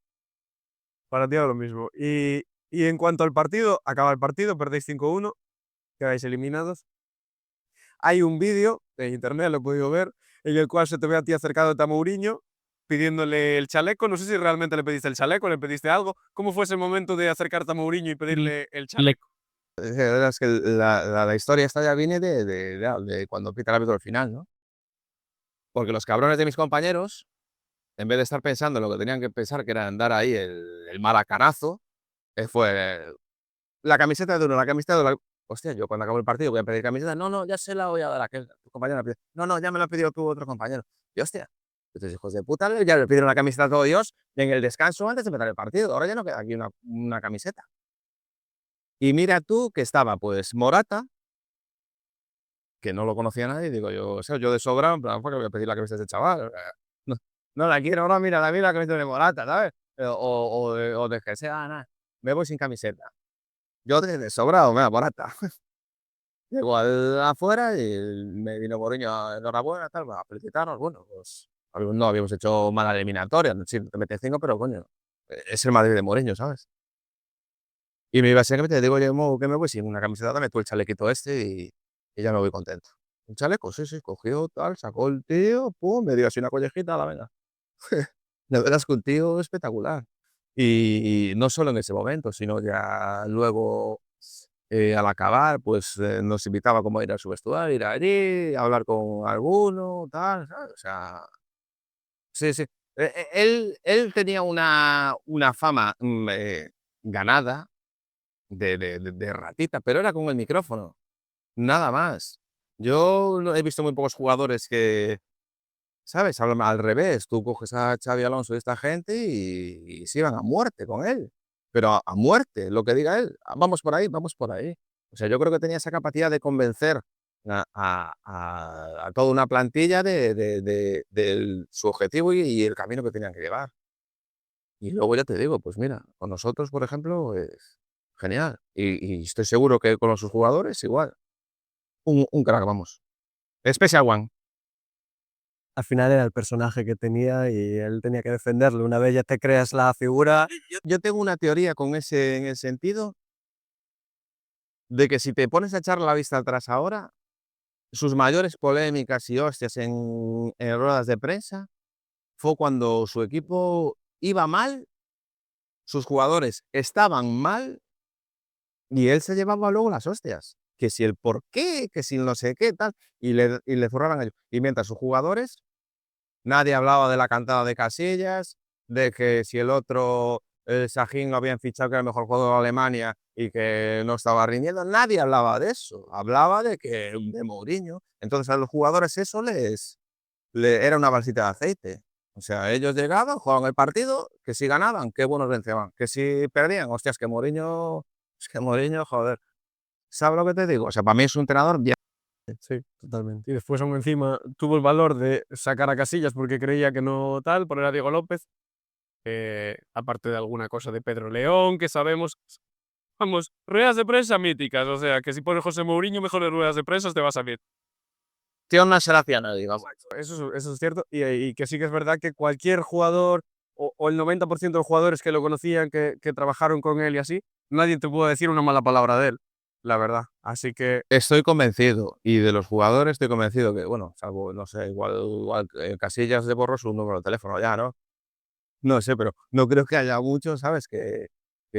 Para ti era lo mismo. Y en cuanto al partido, acaba el partido, perdéis 5-1, quedáis eliminados. Hay un vídeo en internet, lo he podido ver, en el cual se te ve a ti acercándote a Mourinho, pidiéndole el chaleco. No sé si realmente le pediste el chaleco, le pediste algo. ¿Cómo fue ese momento de acercarte a Mourinho y pedirle el chaleco? Es que la historia esta ya viene de cuando pita el árbitro al final, ¿no? Porque los cabrones de mis compañeros, en vez de estar pensando en lo que tenían que pensar, que era andar ahí el maracanazo, fue la camiseta de uno, la camiseta de la... Hostia, yo cuando acabo el partido voy a pedir camiseta. No, ya se la voy a dar a aquel, tu compañero. No, ya me lo ha pedido tu otro compañero. Y hostia, estos hijos de puta ya le pidieron la camiseta a todo Dios en el descanso antes de empezar el partido. Ahora ya no queda aquí una camiseta. Y mira tú que estaba, pues, Morata, que no lo conocía nadie, digo yo, o sea, yo de sobra, en plan, ¿por qué voy a pedir la camiseta de ese chaval? O sea, no la quiero, no, mira la camiseta de Morata, ¿sabes? O de que sea, nada, me voy sin camiseta. Yo de sobrado, mira, Morata. Llego afuera y me vino Mourinho, enhorabuena, tal, a felicitarnos. Bueno, pues no habíamos hecho mala eliminatoria, sí, te metes 5, pero coño, es el Madrid de Mourinho, ¿sabes? Y me iba sin camiseta, digo yo, que me voy sin una camiseta, dame tú el chalequito este y ya me voy contento. Un chaleco, sí, cogió tal, sacó el tío, pum, me dio así una collejita, la venga. La verdad es que un tío espectacular. Y no solo en ese momento, sino ya luego, al acabar, pues nos invitaba como a ir a su vestuario, ir allí, a hablar con alguno, tal, ¿sabes? O sea, sí, sí. Él tenía una fama ganada de ratita, pero era con el micrófono, nada más. Yo no he visto muy pocos jugadores que, ¿sabes? Al revés, tú coges a Xavi Alonso y esta gente y se iban a muerte con él, pero a muerte, lo que diga él, vamos por ahí, vamos por ahí. O sea, yo creo que tenía esa capacidad de convencer a toda una plantilla de su objetivo y el camino que tenían que llevar. Y luego ya te digo, pues mira, con nosotros, por ejemplo, es genial. Y estoy seguro que con sus jugadores igual. Un crack, vamos. Special One. Al final era el personaje que tenía y él tenía que defenderlo. Una vez ya te creas la figura, Yo tengo una teoría en el sentido de que si te pones a echar la vista atrás ahora, sus mayores polémicas y hostias en ruedas de prensa fue cuando su equipo iba mal, sus jugadores estaban mal y él se llevaba luego las hostias. Que si el por qué, que si no sé qué, tal, y le zurraban a ellos. Y mientras sus jugadores, nadie hablaba de la cantada de Casillas, de que si el otro, el Sajín, lo habían fichado, que era el mejor jugador de Alemania y que no estaba rindiendo. Nadie hablaba de eso. Hablaba de Mourinho. Entonces a los jugadores eso era una balsita de aceite. O sea, ellos llegaban, jugaban el partido, que si ganaban, qué buenos Benzema, que si perdían, hostias, es que Mourinho, joder, ¿sabes lo que te digo? O sea, para mí es un entrenador bien. Sí. totalmente. Y después aún encima tuvo el valor de sacar a Casillas porque creía que no tal, poner a Diego López, aparte de alguna cosa de Pedro León, que sabemos, vamos, ruedas de prensa míticas, o sea, que si pones José Mourinho, mejores ruedas de prensa te va a salir. Tío, no se la hacía a nadie, vamos. Eso es cierto, y que sí que es verdad que cualquier jugador, o el 90% de los jugadores que lo conocían, que trabajaron con él y así, nadie te puede decir una mala palabra de él, la verdad. Así que Estoy convencido, y de los jugadores estoy convencido que, bueno, salvo, no sé, igual Casillas de borró su número de teléfono ya, ¿no? No sé, pero no creo que haya muchos, ¿sabes? Que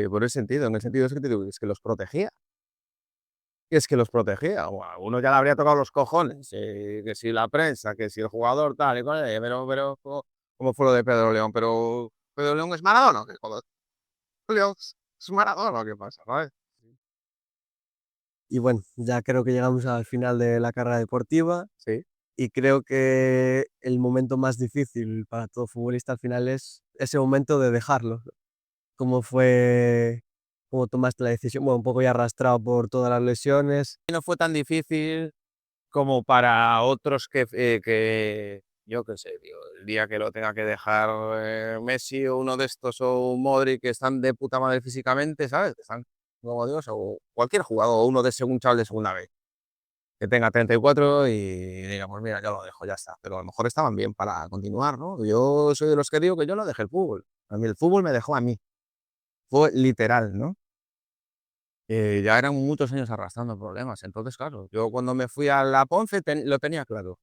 por ese sentido, en el sentido es que te digo, es que los protegía. Es que los protegía. O a uno ya le habría tocado los cojones, que si la prensa, que si el jugador tal y cual, pero ¿cómo fue lo de Pedro León? Pero ¿Pedro León es Maradona? ¿Qué joder? León es Maradona, ¿qué pasa? ¿Sabes? Y bueno, ya creo que llegamos al final de la carrera deportiva Sí. y creo que el momento más difícil para todo futbolista al final es ese momento de dejarlo. ¿Cómo fue, cómo tomaste la decisión? Bueno, un poco ya arrastrado por todas las lesiones. No fue tan difícil como para otros que yo qué sé, tío, el día que lo tenga que dejar Messi o uno de estos o un Modric que están de puta madre físicamente, ¿sabes? Que están como Dios, o cualquier jugador, o uno de un chaval de segunda vez, que tenga 34 y diga, pues mira, yo lo dejo, ya está. Pero a lo mejor estaban bien para continuar, ¿no? Yo soy de los que digo que yo no dejé el fútbol. A mí el fútbol me dejó a mí. Fue literal, ¿no? Ya eran muchos años arrastrando problemas. Entonces, claro, yo cuando me fui a la Ponce lo tenía claro.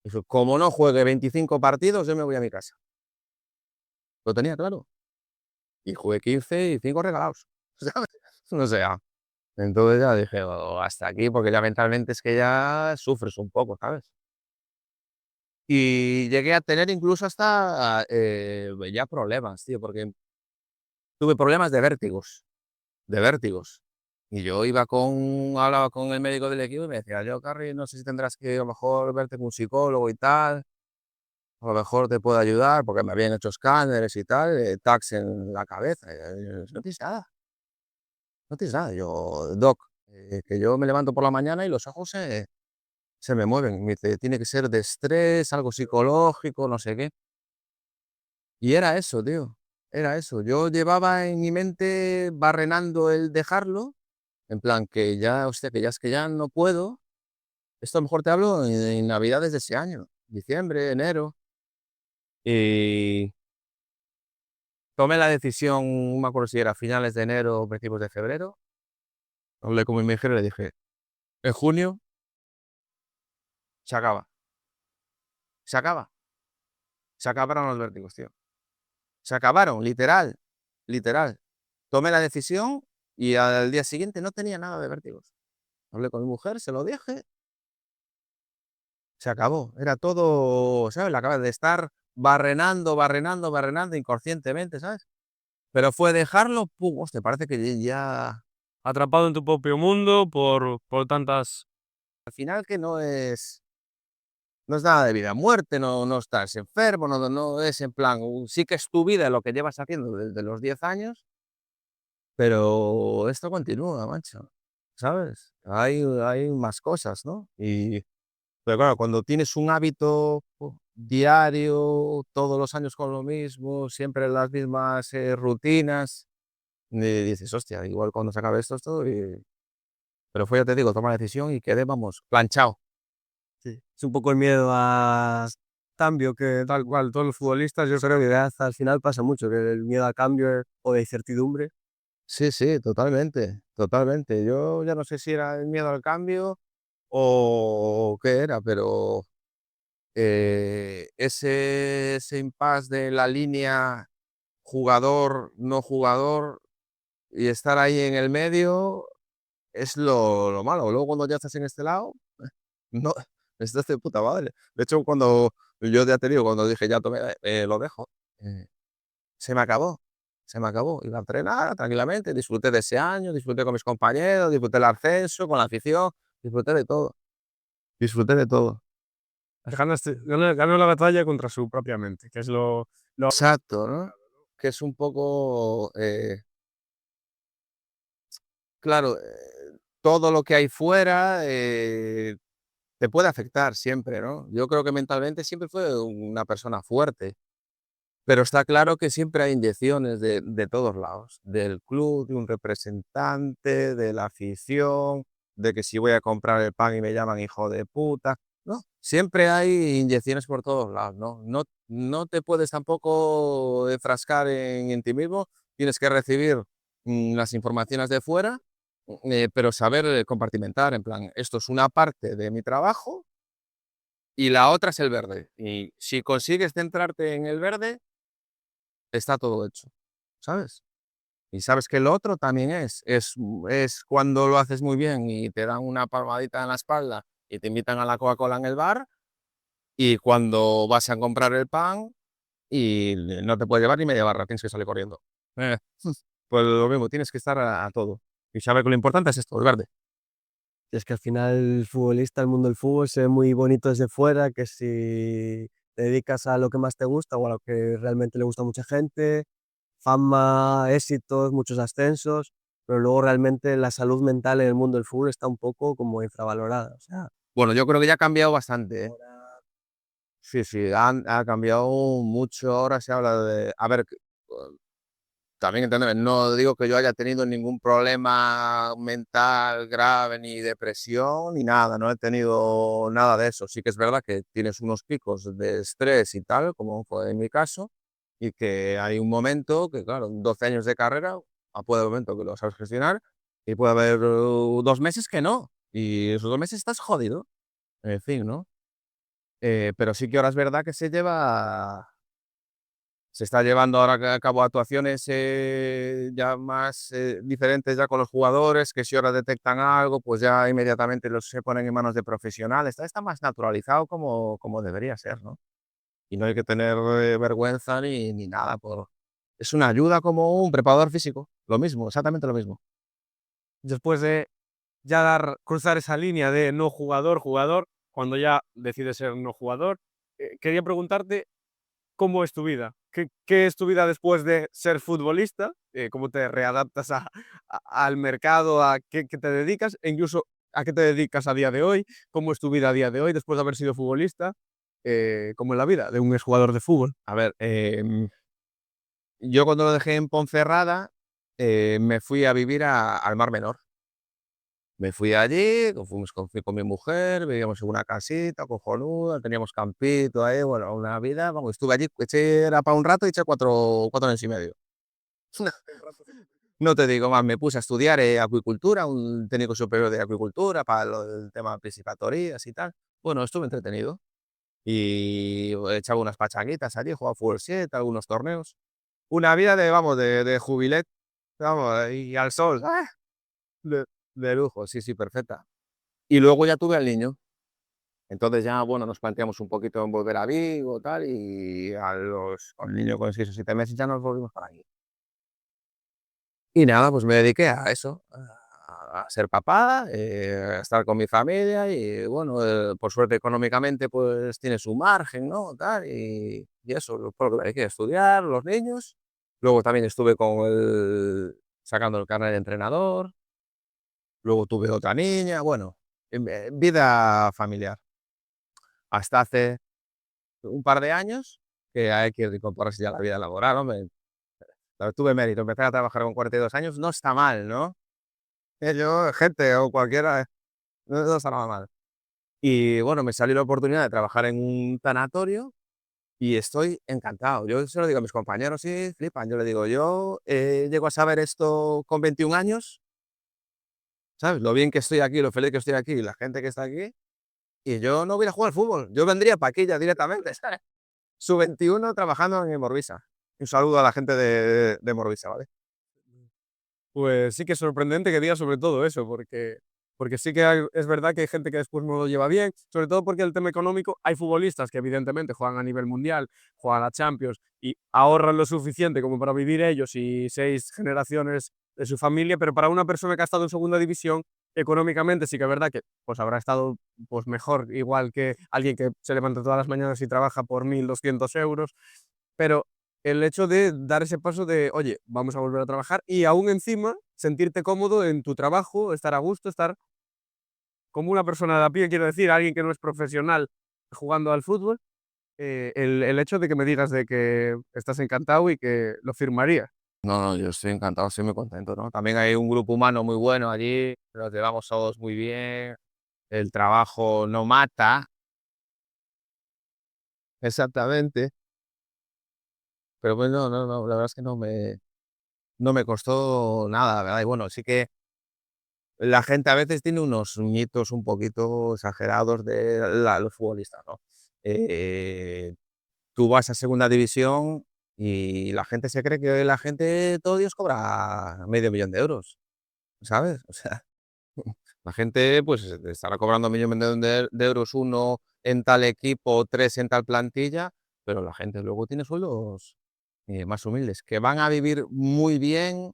Dije, como no juegue 25 partidos, yo me voy a mi casa. Lo tenía claro. Y jugué 15 y 5 regalados. ¿Sabes? O sea, entonces ya dije, "Oh, hasta aquí", porque ya mentalmente es que ya sufres un poco, ¿sabes? Y llegué a tener incluso hasta ya problemas, tío, porque tuve problemas de vértigos, de vértigos. Y yo hablaba con el médico del equipo y me decía, yo, Carri, no sé si tendrás que a lo mejor verte con un psicólogo y tal, a lo mejor te puedo ayudar, porque me habían hecho escáneres y tal, tags en la cabeza. Y yo, no tienes nada, no tienes nada. Yo, doc, que yo me levanto por la mañana y los ojos se me mueven. Me dice, tiene que ser de estrés, algo psicológico, no sé qué. Y era eso, tío, era eso. Yo llevaba en mi mente barrenando el dejarlo, en plan que ya, hostia, que ya es que ya no puedo. Esto a lo mejor te hablo en Navidades de ese año, diciembre, enero. Y tomé la decisión, no me acuerdo si era a finales de enero o principios de febrero. Hablé con mi mujer y le dije, en junio se acaba, se acaba, se acabaron los vértigos, tío. Se acabaron, literal, literal. Tomé la decisión y al día siguiente no tenía nada de vértigos. Hablé con mi mujer, se lo dije, se acabó. Era todo, ¿sabes? La acabé de estar barrenando inconscientemente, ¿sabes? Pero fue dejarlo, pum, hostia, parece que ya. atrapado en tu propio mundo por tantas. Al final que no es nada de vida o muerte, no estás enfermo, no es en plan, sí que es tu vida lo que llevas haciendo desde los 10 años, pero esto continúa, macho, ¿sabes? Hay más cosas, ¿no? Pero claro, cuando tienes un hábito diario, todos los años con lo mismo, siempre las mismas rutinas, dices, hostia, igual cuando se acabe esto, pero fue, ya te digo, toma la decisión y quedé, vamos, planchado. Sí. Es un poco el miedo a cambio que Tal cual, todos los futbolistas, yo creo creo. que al final pasa mucho, que el miedo al cambio o de incertidumbre. Sí, sí, totalmente, totalmente. Yo ya no sé si era el miedo al cambio o qué era, pero ese impasse de la línea jugador, no jugador y estar ahí en el medio es lo malo. Luego cuando ya estás en este lado, no, estás de puta madre. De hecho, cuando yo ya te digo, cuando dije ya tomé, lo dejo, eh, se me acabó. Se me acabó. Iba a entrenar tranquilamente, disfruté de ese año, disfruté con mis compañeros, disfruté el ascenso, con la afición, disfruté de todo. Disfruté de todo. Ganó la batalla contra su propia mente, que es lo Exacto, ¿no? Que es un poco, claro, todo lo que hay fuera te puede afectar siempre, ¿no? Yo creo que mentalmente siempre fue una persona fuerte, pero está claro que siempre hay inyecciones de todos lados, del club, de un representante, de la afición, de que si voy a comprar el pan y me llaman hijo de puta, ¿no? Siempre hay inyecciones por todos lados, ¿no? No te puedes tampoco enfrascar en ti mismo, tienes que recibir las informaciones de fuera, pero saber compartimentar, en plan, esto es una parte de mi trabajo y la otra es el verde. Y si consigues centrarte en el verde, está todo hecho, ¿sabes? Y sabes que lo otro también es cuando lo haces muy bien y te dan una palmadita en la espalda y te invitan a la Coca-Cola en el bar, y cuando vas a comprar el pan y no te puedes llevar ni media barra, tienes que salir corriendo. Eh, pues lo mismo, tienes que estar a todo. Y saber que lo importante es esto, el verde. Es que al final el futbolista, el mundo del fútbol se ve muy bonito desde fuera, que si te dedicas a lo que más te gusta o a lo que realmente le gusta a mucha gente, fama, éxitos, muchos ascensos, pero luego realmente la salud mental en el mundo del fútbol está un poco como infravalorada. O sea, Bueno, yo creo que ya ha cambiado bastante, ¿eh? ahora Sí, sí, ha cambiado mucho. Ahora se habla de... A ver, también entendeme, no digo que yo haya tenido ningún problema mental grave, ni depresión, ni nada, no he tenido nada de eso. Sí que es verdad que tienes unos picos de estrés y tal, como fue en mi caso, y que hay un momento que, claro, 12 años de carrera, puede haber un momento que lo sabes gestionar, y puede haber 2 meses que no, y esos 2 meses estás jodido, en fin, ¿no? Pero sí que ahora es verdad que se está llevando ahora a cabo actuaciones ya más diferentes ya con los jugadores, que si ahora detectan algo, pues ya inmediatamente los se ponen en manos de profesionales. Está más naturalizado como debería ser, ¿no? Y no hay que tener vergüenza ni nada. Es una ayuda como un preparador físico, lo mismo, exactamente lo mismo. después de ya cruzar esa línea de no jugador, jugador, cuando ya decides ser no jugador, quería preguntarte cómo es tu vida. ¿Qué es tu vida después de ser futbolista? ¿Cómo te readaptas al mercado, a qué te dedicas? E incluso, ¿a qué te dedicas a día de hoy? ¿Cómo es tu vida a día de hoy después de haber sido futbolista? ¿Cómo es la vida de un exjugador de fútbol? A ver, yo cuando lo dejé en Ponferrada, me fui a vivir al Mar Menor. Me fui allí, fui con mi mujer, vivíamos en una casita cojonuda, teníamos campito ahí, bueno, una vida, vamos, estuve allí, era para un rato y eché 4 años y medio. No te digo más, me puse a estudiar acuicultura, un técnico superior de acuicultura para el tema de piscifactorías y tal. Bueno, estuve entretenido y echaba unas pachanguitas allí, jugaba fútbol 7, algunos torneos. Una vida vamos, de jubilet, vamos, y al sol, de, de lujo, sí, sí, perfecta. Y luego ya tuve al niño. Entonces ya, bueno, nos planteamos un poquito en volver a Vigo, tal, y con el niño con 6 o 7 meses ya nos volvimos para aquí. Y nada, pues me dediqué a eso, a ser papá, a estar con mi familia y bueno, por suerte económicamente pues tiene su margen, ¿no? Tal, y eso, por lo que me dediqué a estudiar, los niños. Luego también estuve sacando el carnet de entrenador. Luego tuve otra niña, bueno, vida familiar. Hasta hace un par de años que hay que incorporarse ya a la vida laboral, hombre. Tuve mérito, empecé a trabajar con 42 años, no está mal, ¿no? Yo, gente o cualquiera, no está nada mal. Y bueno, me salió la oportunidad de trabajar en un tanatorio y estoy encantado. Yo se lo digo a mis compañeros, sí, flipan. Yo le digo, yo llego a saber esto con 21 años, ¿sabes? Lo bien que estoy aquí, lo feliz que estoy aquí, la gente que está aquí, y yo no voy a jugar al fútbol. Yo vendría para aquí ya directamente, ¿sabes? Sub-21 trabajando en Morvisa. Un saludo a la gente de Morvisa, ¿vale? Pues sí que es sorprendente que digas sobre todo eso, porque sí que es verdad que hay gente que después no lo lleva bien, sobre todo porque el tema económico, hay futbolistas que evidentemente juegan a nivel mundial, juegan a Champions y ahorran lo suficiente como para vivir ellos y 6 generaciones de su familia, pero para una persona que ha estado en segunda división económicamente sí que es verdad que pues habrá estado pues mejor, igual que alguien que se levanta todas las mañanas y trabaja por 1.200 euros, pero el hecho de dar ese paso de, oye, vamos a volver a trabajar y aún encima sentirte cómodo en tu trabajo, estar a gusto, estar como una persona de a pie, quiero decir, alguien que no es profesional jugando al fútbol, el hecho de que me digas de que estás encantado y que lo firmarías. No, no, yo estoy encantado, estoy muy contento, ¿no? También hay un grupo humano muy bueno allí, nos llevamos todos muy bien, el trabajo no mata, exactamente, pero bueno, no, la verdad es que no me costó nada, ¿verdad? Y bueno, sí que la gente a veces tiene unos mitos un poquito exagerados de los futbolistas, ¿no? Tú vas a segunda división y la gente se cree que la gente todos los días cobra 500.000 euros, ¿sabes? O sea, la gente pues estará cobrando 1.000.000 de euros uno en tal equipo, tres en tal plantilla, pero la gente luego tiene sueldos más humildes, que van a vivir muy bien,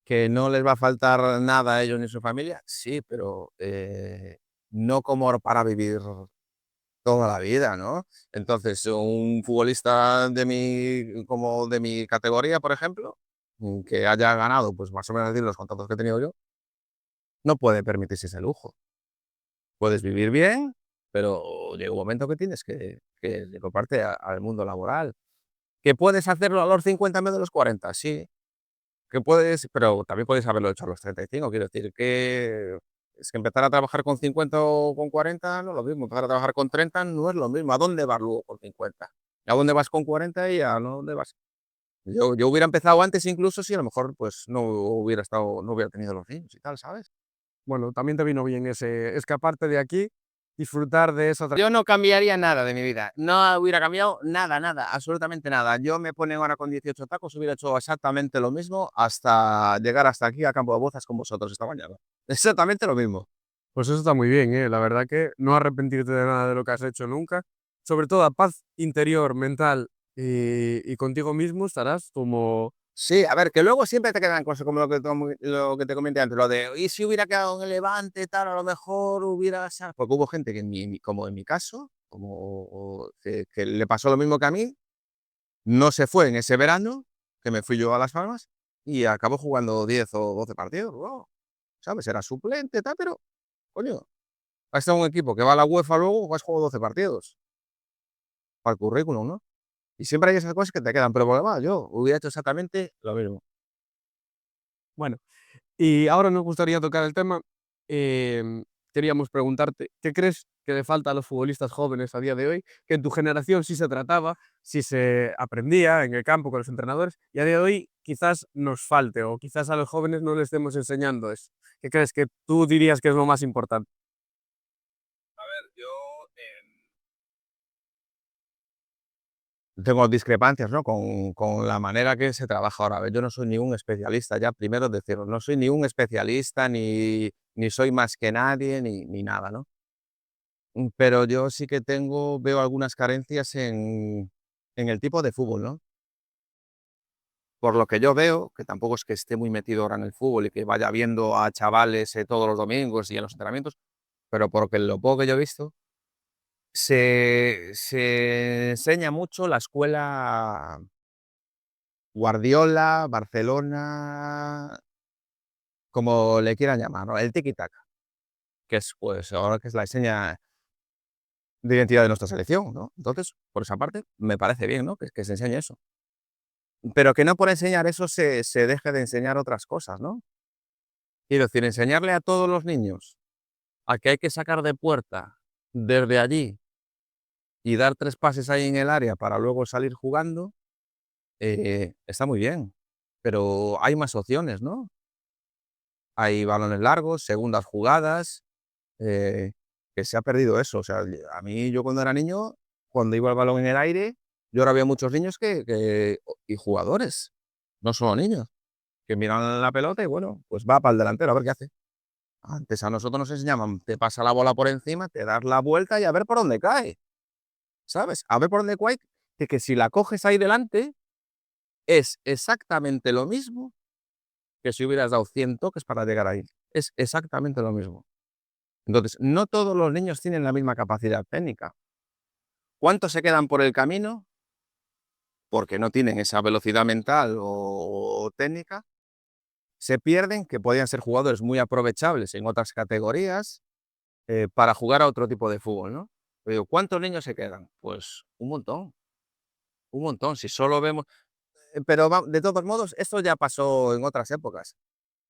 que no les va a faltar nada a ellos ni a su familia, sí, pero no como para vivir toda la vida, ¿no? Entonces, un futbolista como de mi categoría, por ejemplo, que haya ganado, pues más o menos decir, los contratos que he tenido yo, no puede permitirse ese lujo. Puedes vivir bien, pero llega un momento que tienes que incorporarte al mundo laboral. ¿Que puedes hacerlo a los 50 en vez de los 40? Sí. Que puedes, pero también puedes haberlo hecho a los 35. Quiero decir que es que empezar a trabajar con 50 o con 40 no es lo mismo. Empezar a trabajar con 30 no es lo mismo. ¿A dónde vas luego con 50? ¿A dónde vas con 40 y a dónde vas? Yo hubiera empezado antes incluso si a lo mejor pues no hubiera tenido los niños y tal, ¿sabes? Bueno, también te vino bien ese escaparte de aquí, disfrutar de esa Yo no cambiaría nada de mi vida. No hubiera cambiado nada, nada, absolutamente nada. Yo me ponen ahora con 18 tacos, hubiera hecho exactamente lo mismo hasta llegar hasta aquí a Campo de Bozas con vosotros esta mañana. Exactamente lo mismo. Pues eso está muy bien, ¿eh? La verdad que no arrepentirte de nada de lo que has hecho nunca. Sobre todo a paz interior, mental y contigo mismo estarás como... Sí, a ver, que luego siempre te quedan cosas como lo que te comenté antes, lo de, y si hubiera quedado en el Levante, tal, a lo mejor hubiera... Porque hubo gente que como en mi caso, que le pasó lo mismo que a mí, no se fue en ese verano, que me fui yo a Las Palmas, y acabó jugando 10 o 12 partidos, wow, ¿sabes? Era suplente, tal, pero, coño, has estado en un equipo que va a la UEFA luego, has jugado 12 partidos, para el currículum, ¿no? Y siempre hay esas cosas que te quedan, pero por lo demás, yo hubiera hecho exactamente lo mismo. Bueno, y ahora nos gustaría tocar el tema, queríamos preguntarte, ¿qué crees que le falta a los futbolistas jóvenes a día de hoy? Que en tu generación sí se trataba, sí se aprendía en el campo con los entrenadores, y a día de hoy quizás nos falte, o quizás a los jóvenes no les estemos enseñando eso. ¿Qué crees que tú dirías que es lo más importante? Yo tengo discrepancias, ¿no? Con la manera que se trabaja ahora. A ver, yo no soy ningún especialista, ya primero decirlo, no soy ningún especialista, ni soy más que nadie, ni nada, ¿no? Pero yo sí que veo algunas carencias en el tipo de fútbol, ¿no? Por lo que yo veo, que tampoco es que esté muy metido ahora en el fútbol y que vaya viendo a chavales todos los domingos y en los entrenamientos, pero porque lo poco que yo he visto, se enseña mucho la escuela Guardiola, Barcelona, como le quieran llamar, ¿no? El tiki-taka, que es, pues, ahora que es la seña de identidad de nuestra selección, ¿no? Entonces, por esa parte, me parece bien, ¿no? Que se enseñe eso. Pero que no por enseñar eso se deje de enseñar otras cosas, ¿no? Quiero decir, enseñarle a todos los niños a que hay que sacar de puerta desde allí y dar 3 pases ahí en el área para luego salir jugando, está muy bien, pero hay más opciones, ¿no? Hay balones largos, segundas jugadas, que se ha perdido eso. O sea, a mí, yo cuando era niño, cuando iba el balón en el aire, yo ahora veo muchos niños y jugadores, no solo niños, que miran la pelota y bueno, pues va para el delantero a ver qué hace. Antes a nosotros nos enseñaban, te pasa la bola por encima, te das la vuelta y a ver por dónde cae, ¿sabes? A ver por dónde cae, que si la coges ahí delante, es exactamente lo mismo que si hubieras dado 100 toques para llegar ahí. es exactamente lo mismo. Entonces, no todos los niños tienen la misma capacidad técnica. ¿Cuántos se quedan por el camino porque no tienen esa velocidad mental o técnica? Se pierden, que podían ser jugadores muy aprovechables en otras categorías para jugar a otro tipo de fútbol, ¿no? Pero digo, ¿cuántos niños se quedan? Pues un montón. Si solo vemos... Pero de todos modos, esto ya pasó en otras épocas.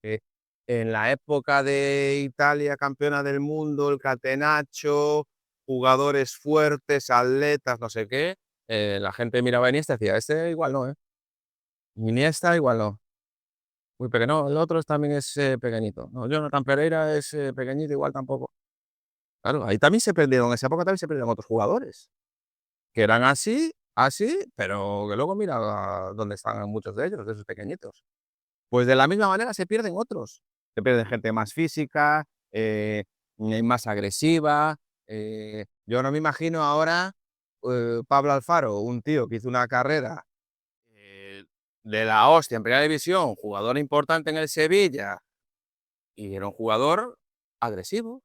Eh, en la época de Italia, campeona del mundo, el Catenaccio, jugadores fuertes, atletas, no sé qué, la gente miraba a Iniesta y decía, este igual no, ¿eh? Iniesta igual no. Muy pequeño, el otro también es pequeñito. No, Jonathan Pereira es pequeñito, igual tampoco. Claro, ahí también se perdieron, en esa época también se perdieron otros jugadores, que eran así, pero que luego mira dónde están muchos de ellos, de esos pequeñitos. Pues de la misma manera se pierden otros. Se pierde gente más física, más agresiva. Yo no me imagino ahora Pablo Alfaro, un tío que hizo una carrera de la hostia en primera división, jugador importante en el Sevilla, y era un jugador agresivo,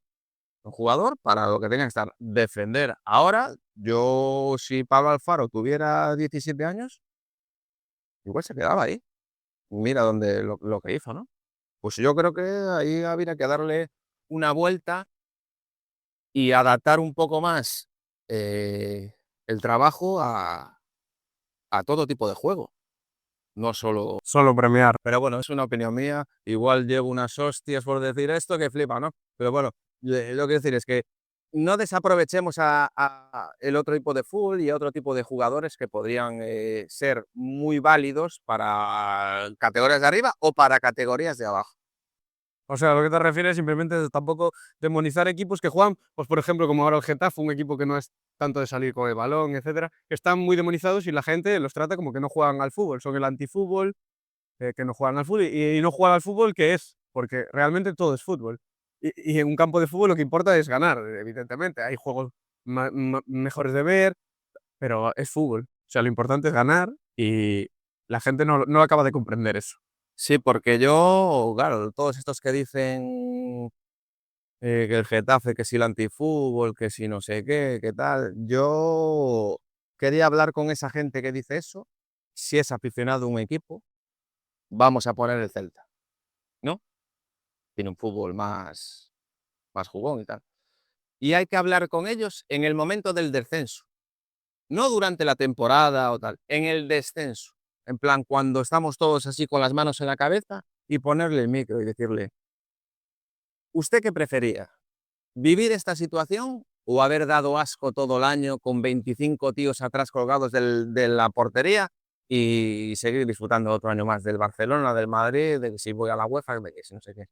un jugador para lo que tenga que estar, defender. Ahora, yo si Pablo Alfaro tuviera 17 años, igual se quedaba ahí. Mira lo que hizo, ¿no? Pues yo creo que ahí habría que darle una vuelta y adaptar un poco más el trabajo a todo tipo de juego, no solo... Solo premiar. Pero bueno, es una opinión mía, igual llevo unas hostias por decir esto que flipa, ¿no? Pero bueno, lo que quiero decir es que no desaprovechemos a el otro tipo de fútbol y a otro tipo de jugadores que podrían ser muy válidos para categorías de arriba o para categorías de abajo. O sea, a lo que te refieres simplemente es tampoco demonizar equipos que juegan, pues por ejemplo, como ahora el Getafe, un equipo que no es tanto de salir con el balón, etcétera, que están muy demonizados y la gente los trata como que no juegan al fútbol, son el antifútbol, que no juegan al fútbol y no jugar al fútbol, ¿qué es? Porque realmente todo es fútbol. Y en un campo de fútbol lo que importa es ganar, evidentemente. Hay juegos mejores de ver, pero es fútbol. O sea, lo importante es ganar y la gente no acaba de comprender eso. Sí, porque yo, claro, todos estos que dicen que el Getafe, que si el antifútbol, que si no sé qué, qué tal, yo quería hablar con esa gente que dice eso. Si es aficionado a un equipo, vamos a poner el Celta, ¿no? Tiene un fútbol más jugón y tal. Y hay que hablar con ellos en el momento del descenso, no durante la temporada o tal, en el descenso. En plan, cuando estamos todos así con las manos en la cabeza y ponerle el micro y decirle, ¿usted qué prefería? ¿Vivir esta situación o haber dado asco todo el año con 25 tíos atrás colgados de la portería y seguir disfrutando otro año más del Barcelona, del Madrid, de que si voy a la UEFA, de que si no sé qué?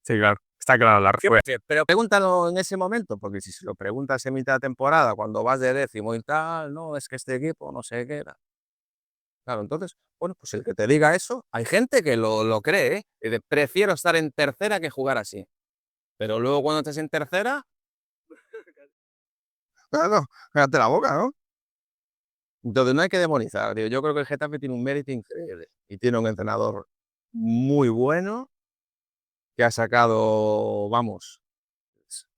Sí, claro. Está clara la respuesta. Pero pregúntalo en ese momento, porque si se lo preguntas en mitad de temporada, cuando vas de décimo y tal, no, es que este equipo no sé qué era. Claro, entonces, bueno, pues el que te diga eso, hay gente que lo cree, ¿eh? Y de, prefiero estar en tercera que jugar así. Pero luego cuando estés en tercera, claro, cállate la boca, ¿no? Entonces no hay que demonizar, tío. Yo creo que el Getafe tiene un mérito increíble y tiene un entrenador muy bueno que ha sacado, vamos,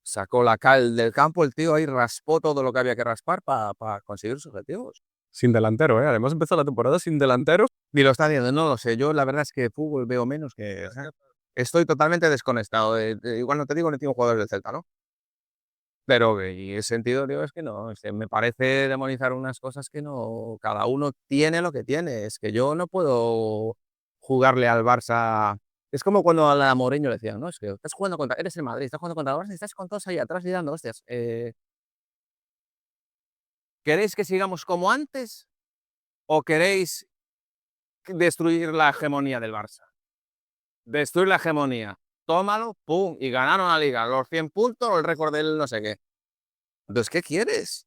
sacó la cal del campo, el tío ahí raspó todo lo que había que raspar para conseguir sus objetivos. Sin delantero, ¿eh? Además empezó la temporada sin delantero. Ni lo está haciendo, no lo sé. Yo la verdad es que fútbol veo menos que... o sea, estoy totalmente desconectado. Igual no te digo ni tengo jugadores del Celta, ¿no? Pero en ese sentido, digo, es que no, me parece demonizar unas cosas que no, cada uno tiene lo que tiene, es que yo no puedo jugarle al Barça, es como cuando a la Mourinho le decían, no, es que estás jugando contra, eres el Madrid, estás jugando contra el Barça y estás con todos ahí atrás y dando hostias, ¿queréis que sigamos como antes o queréis destruir la hegemonía del Barça? Destruir la hegemonía, tómalo, pum, y ganaron la Liga, los 100 puntos o el récord del no sé qué. Entonces, ¿qué quieres?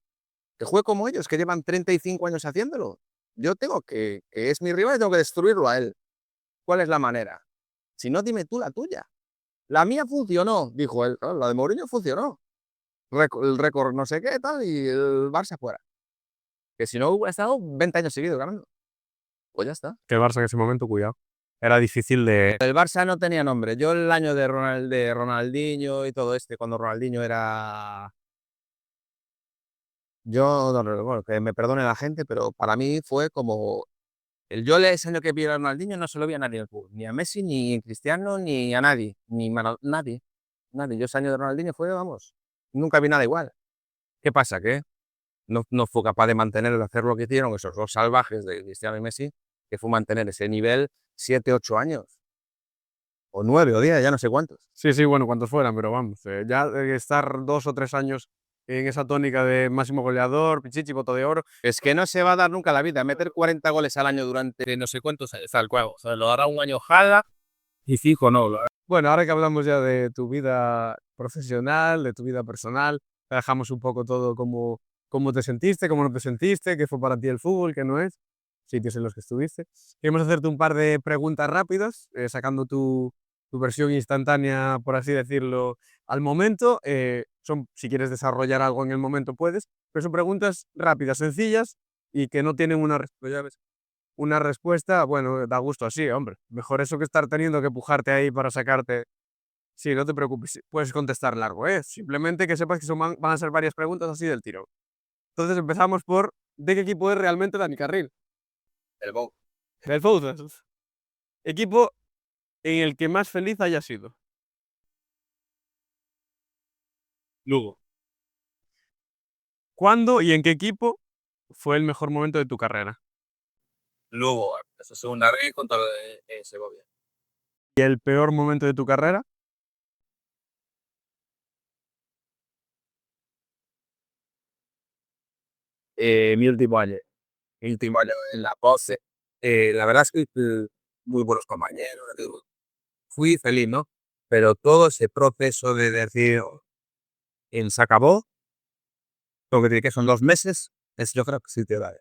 Que juegue como ellos, que llevan 35 años haciéndolo. Yo tengo que es mi rival y tengo que destruirlo a él. ¿Cuál es la manera? Si no, dime tú la tuya. La mía funcionó, dijo él. Claro, la de Mourinho funcionó. El récord no sé qué, tal, y el Barça fuera. Que si no hubiera estado 20 años seguidos ganando. Pues ya está. Que el Barça en ese momento, cuidado. era difícil de... El Barça no tenía nombre. Yo el año de Ronaldinho y todo cuando Ronaldinho era... Yo, bueno, que me perdone la gente, pero para mí fue como... ese año que vi a Ronaldinho no se lo vi a nadie en el fútbol. Ni a Messi, ni a Cristiano, ni a nadie. Nadie. Nadie. Yo ese año de Ronaldinho fue, vamos, nunca vi nada igual. ¿Qué pasa? Que no fue capaz de mantener, de hacer lo que hicieron esos dos salvajes de Cristiano y Messi, que fue mantener ese nivel 7, 8 años. O 9 o 10, ya no sé cuántos. Sí, bueno, cuantos fueran, pero vamos, ya estar 2 o 3 años en esa tónica de máximo goleador, Pichichi, Boto de Oro. Es que no se va a dar nunca la vida. Meter 40 goles al año durante no sé cuántos años al juego. O sea, lo hará un año Jala y fijo no. Bueno, ahora que hablamos ya de tu vida profesional, de tu vida personal, dejamos un poco todo cómo te sentiste, cómo no te sentiste, qué fue para ti el fútbol, qué no es, sitios en los que estuviste. Queremos hacerte un par de preguntas rápidas, sacando tu versión instantánea, por así decirlo, al momento. Si quieres desarrollar algo en el momento puedes, pero son preguntas rápidas, sencillas y que no tienen una respuesta, bueno, da gusto así, hombre. Mejor eso que estar teniendo que pujarte ahí para sacarte. Sí, no te preocupes, sí, puedes contestar largo, ¿eh? Simplemente que sepas que van a ser varias preguntas así del tiro. Entonces empezamos por, ¿de qué equipo es realmente Dani Carril? El Bow. Del Bouzas. Equipo en el que más feliz haya sido. Lugo. ¿Cuándo y en qué equipo fue el mejor momento de tu carrera? Lugo, esa segunda vez contra Segovia. ¿Y el peor momento de tu carrera? Mi último año. Mi último año en la pose. La verdad es que muy buenos compañeros. Fui feliz, ¿no? Pero todo ese proceso de decir, se acabó, lo que tiene que son 2 meses, yo creo que sí te da.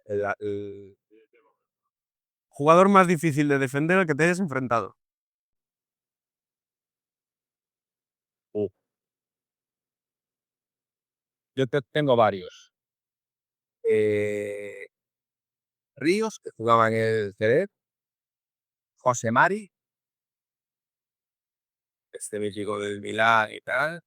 Jugador más difícil de defender al que te hayas enfrentado. Yo tengo varios. Ríos, que jugaba en el Ceret, José Mari, este mítico del Milán y tal.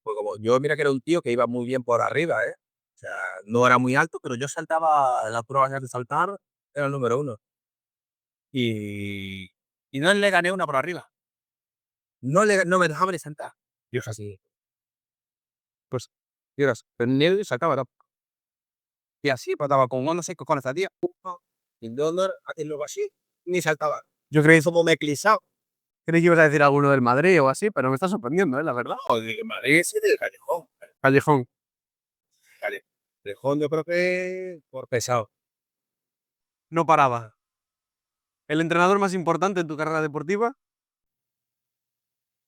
Pues como yo, mira que era un tío que iba muy bien por arriba, ¿eh? O sea, no era muy alto, pero yo saltaba, en las pruebas de saltar, era el número uno. Y, y no le gané una por arriba. No me dejaba ni saltar. Dios así. Pues, Dios, pero ni él saltaba, ¿no? Y así, pues estaba con no sé, con esta tía. Y no, luego así, ni saltaba. Yo creí, Como me he clisado. creí que ibas a decir alguno del Madrid o así, pero me está sorprendiendo, la verdad. No, de Madrid sí del Callejón. Callejón. Callejón yo creo que por pesado. No paraba. ¿El entrenador más importante en tu carrera deportiva?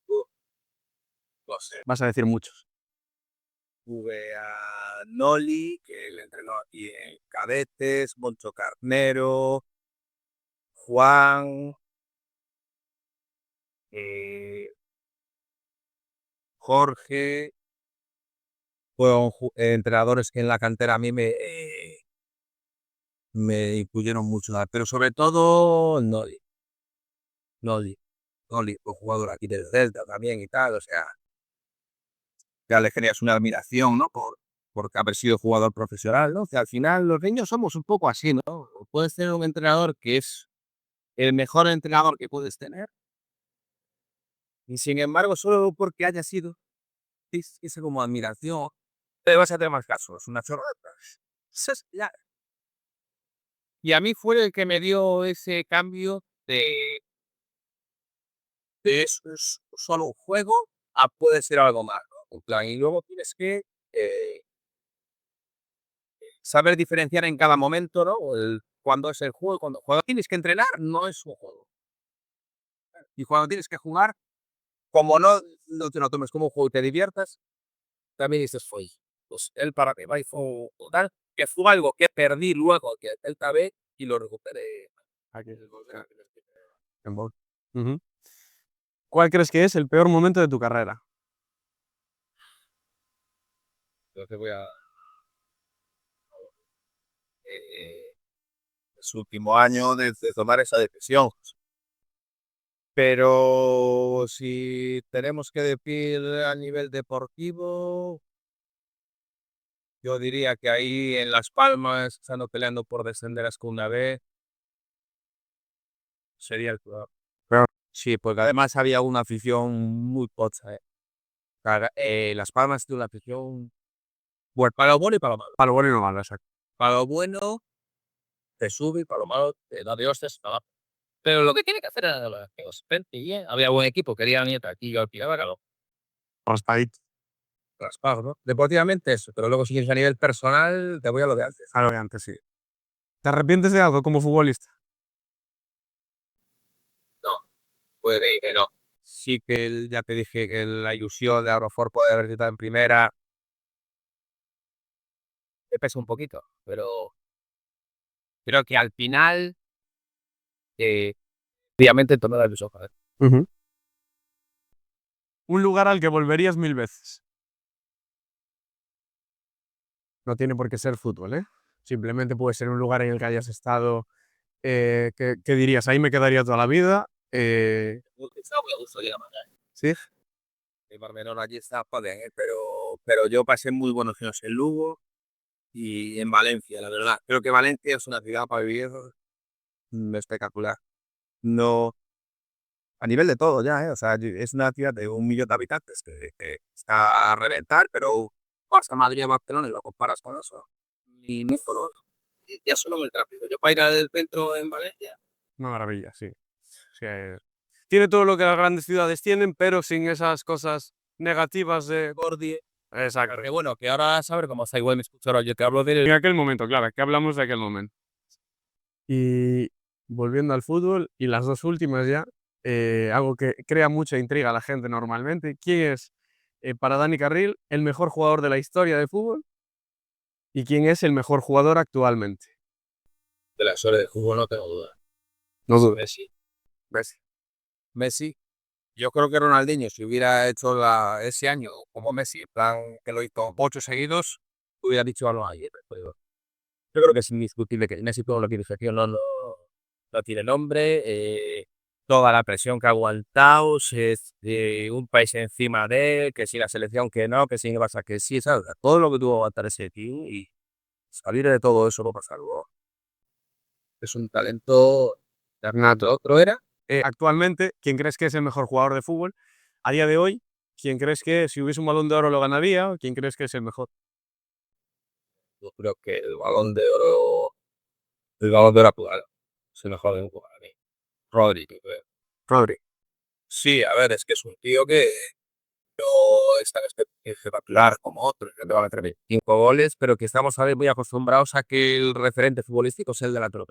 No sé. Vas a decir muchos. Tuve a Noli, que le entrenó aquí en Cadetes, Moncho Carnero, Juan, eh, Jorge. Fueron entrenadores que en la cantera a mí me incluyeron mucho, pero sobre todo Noli. Noli, fue jugador aquí del Celta también y tal, o sea, ya le generas una admiración, ¿no? Por haber sido jugador profesional, ¿no? O sea, al final los niños somos un poco así, ¿no? Puedes tener un entrenador que es el mejor entrenador que puedes tener, y sin embargo, solo porque haya sido, esa como admiración, te vas a tener más caso, es una chorrada. Y a mí fue el que me dio ese cambio de eso es solo un juego a puede ser algo más, ¿no? En plan, y luego tienes que eh, saber diferenciar en cada momento, ¿no? Cuando es el juego, cuando tienes que entrenar, no es un juego. Y cuando tienes que jugar, como no te lo tomes como un juego y te diviertas, también dices, fue, pues él para mí fue total, que fue algo que perdí luego que el B y lo recuperé. Aquí. En Bolt. Ujú. ¿Cuál crees que es el peor momento de tu carrera? Entonces voy a su último año de tomar esa decisión. Pero si tenemos que decir a nivel deportivo, yo diría que ahí en Las Palmas, estando peleando por descender a Segunda B, sería el club. Sí, porque además había una afición muy pocha. Las Palmas tiene una afición, bueno, para lo bueno y para lo malo. Para lo bueno y lo malo, exacto. Para lo bueno te sube y para lo malo te da de hostias para abajo. Pero lo que tiene que hacer era que los bien. Había buen equipo, quería venir aquí yo alquilaba, claro. Raspadito. Raspado, ¿no? Deportivamente eso, pero luego si quieres a nivel personal, te voy a lo de antes. A lo de antes, sí. ¿Te arrepientes de algo como futbolista? No, puede que no. Sí que ya te dije que la ilusión de Arofor poder haber estado en primera me pesa un poquito, pero creo que al final, obviamente, todo da ilusión, joder. Un lugar al que volverías 1000 veces. No tiene por qué ser fútbol, ¿eh? Simplemente puede ser un lugar en el que hayas estado, que dirías, ahí me quedaría toda la vida. Estaba muy a gusto, digamos, Sí. el Mar Menor allí está, joder, pero yo pasé muy buenos años en Lugo y en Valencia, la verdad. Creo que Valencia es una ciudad para vivir espectacular. No, a nivel de todo ya, ¿eh? O sea, es una ciudad de 1 millón de habitantes que está a reventar, pero vas a Madrid, a Barcelona y lo comparas con eso. Y no solo, ya solo muy rápido. Yo para ir al centro en Valencia. Una maravilla, sí. Sí, tiene todo lo que las grandes ciudades tienen, pero sin esas cosas negativas de... Gordi. Exacto. Que bueno, que ahora saber cómo está igual me escucharon. Yo te hablo de En aquel momento, claro, que hablamos de aquel momento. Y volviendo al fútbol, y las dos últimas ya, algo que crea mucha intriga a la gente normalmente. ¿Quién es, para Dani Carril, el mejor jugador de la historia de fútbol? ¿Y quién es el mejor jugador actualmente? la historia del fútbol, no tengo duda. No dudes. Messi. Messi. Messi. Yo creo que Ronaldinho, si hubiera hecho ese año como Messi, en plan que lo hizo 8 seguidos, hubiera dicho algo ayer. Yo creo que es indiscutible que Messi, todo lo que dice aquí, no tiene nombre. Toda la presión que ha aguantado, es un país encima de él, que si la selección que no, que si el Barça que sí, ¿sabes? Todo lo que tuvo que aguantar ese tío y salir de todo eso lo pasa algo. Es un talento nato. Otro era. Actualmente, ¿quién crees que es el mejor jugador de fútbol? A día de hoy, ¿quién crees que si hubiese un Balón de Oro lo ganaría? ¿Quién crees que es el mejor? Yo creo que el balón de oro actual es el mejor de un jugador para mí. Rodri, yo creo. Rodri. Sí, a ver, es que es un tío que no es tan espectacular como otros, que te va a meter 25 goles, pero que estamos a ver, muy acostumbrados a que el referente futbolístico sea el delantero.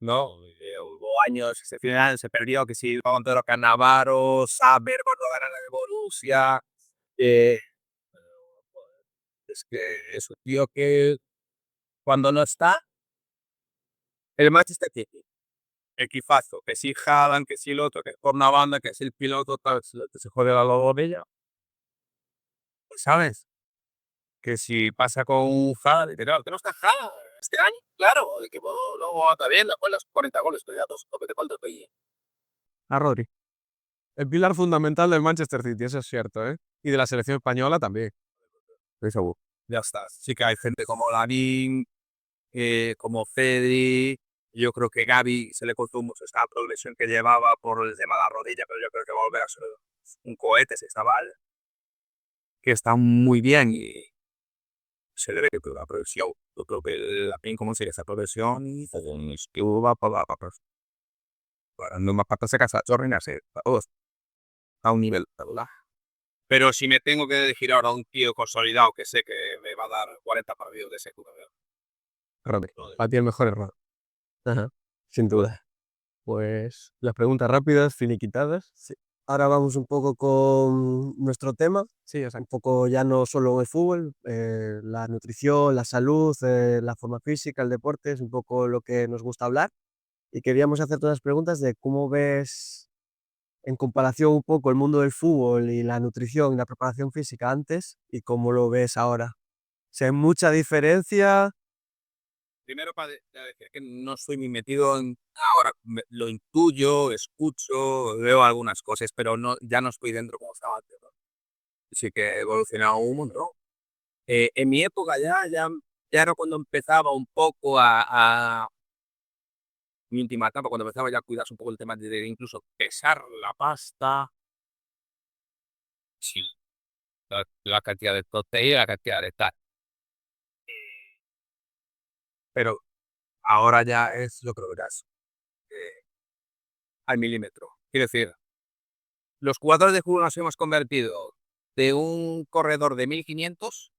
¿No? Hubo años que se perdió, que si Balón de Oro Cannavaro, Saber, cuando ganan el Borussia. eh, es que es un tío que cuando no está, el Manchester City, equipazo, que si Haaland, que si el otro, que por una banda, que es el piloto, tal, se jode la bobilla. ¿Sabes? Que si pasa con Haaland, literal, que no está Haaland este año, claro, el equipo no está bien, después los 40 goles, estoy a 2, no te falta el A Rodri. El pilar fundamental del Manchester City, eso es cierto, ¿eh? Y de la selección española también. Estoy seguro. Ya está. Sí que hay gente como Lamin, como Fedri. Yo creo que Gaby se le costó mucho esa progresión que llevaba por el tema de la rodilla, pero yo creo que va a volver a ser un cohete ese chaval, que está muy bien y se le ve que la progresión. Yo creo que Lamin consigue esa progresión y es que va para no más para se casa chorrinarse a un nivel regular. Pero si me tengo que elegir ahora a un tío consolidado que sé que me va a dar 40 partidos de ese jugador. Rodri. Para ti el mejor es Rodri. Ajá, sin duda. Pues las preguntas rápidas, finiquitadas. Sí. Ahora vamos un poco con nuestro tema. Sí, o sea, Un poco ya no solo el fútbol, la nutrición, la salud, la forma física, el deporte, es un poco lo que nos gusta hablar. Y queríamos hacer todas las preguntas de cómo ves en comparación un poco el mundo del fútbol y la nutrición y la preparación física antes y cómo lo ves ahora. Si hay mucha diferencia, primero para decir que no estoy muy metido en... Ahora lo intuyo, escucho, veo algunas cosas, pero no, ya no estoy dentro como estaba antes, ¿no? Sí que he evolucionado un montón. En mi época ya era cuando empezaba un poco a mi última etapa, cuando empezaba ya a cuidarse un poco el tema de incluso pesar la pasta, sí, la cantidad de proteína, la cantidad de tal. Pero ahora ya es, yo creo que ya es al milímetro. Quiero decir, los jugadores de fútbol nos hemos convertido de un corredor de 1500,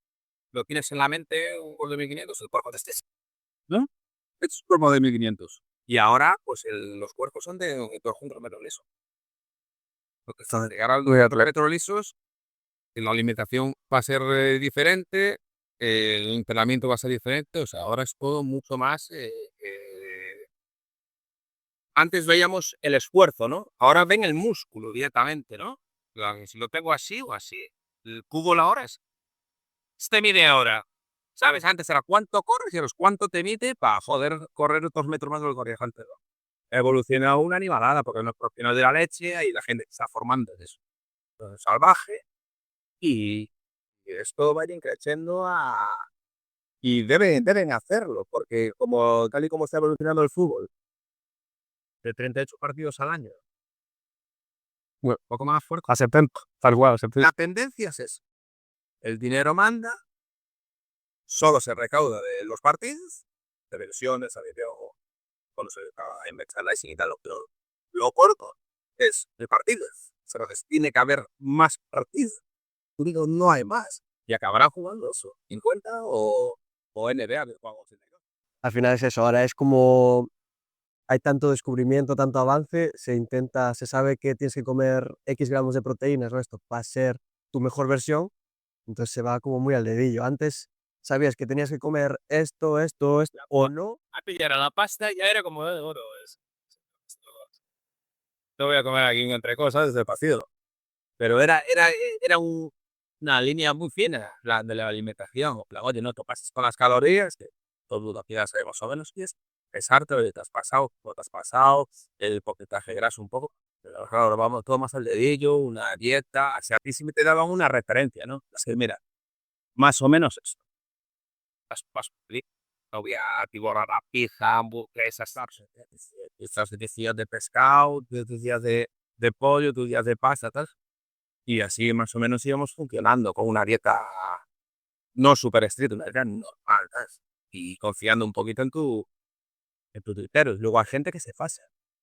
lo tienes en la mente, un corredor de 1500, el cuerpo de este, ¿no? Es un cuerpo de 1500. Y ahora, pues los cuerpos son de 200 metros lisos. Porque hasta llegar al 2 metros lisos, la alimentación va a ser diferente, el entrenamiento va a ser diferente, o sea, ahora es todo mucho más... antes veíamos el esfuerzo, ¿no? Ahora ven el músculo directamente, ¿no? Si lo tengo así o así. El cubo la hora es... Este mide ahora. ¿Sabes? Antes era cuánto corres y ahora es cuánto te mide para joder correr 2 metros más de lo que corrías antes, ¿no? Evoluciona una animalada porque no es propiedad de la leche y la gente está formando de eso. Salvaje y esto va a ir creciendo y deben hacerlo porque tal y como está evolucionando el fútbol, de 38 partidos al año, Bueno, poco más fuerte. a 70, tal cual, a 70. La tendencia es eso. El dinero manda, solo se recauda de los partidos, televisiones, a video, cuando se acaba en merchandising y tal, lo corto es el partido. Entonces tiene que haber más partidos. Tú digo, no hay más. Y acabarán jugando eso, 50 o NBA, que juegan 82. Al final es eso, ahora es como hay tanto descubrimiento, tanto avance, se sabe que tienes que comer X gramos de proteínas o esto para ser tu mejor versión, entonces se va como muy al dedillo. Antes sabías que tenías que comer esto, o no. A pillar a la pasta ya era como de oro. No voy a comer aquí un entrecot, desde el partido. Pero era una línea muy fina la de la alimentación. Oye, no te pases con las calorías, que todo lo que ya sabemos más o menos, y es pesarte, oye, te has pasado, no te has pasado, el porcentaje graso un poco. Pero claro, vamos todo más al dedillo, una dieta, así a ti sí me te daban una referencia, ¿no? Así, mira, más o menos esto. Vas feliz. No voy a tiborrar la pizza, hamburguesas, estas días de pescado, tus días de pollo, tus días de pasta, tal. Y así más o menos íbamos funcionando con una dieta no súper estricta, una dieta normal, ¿sabes? Y confiando un poquito en tu criterio. Luego hay gente que se pasa.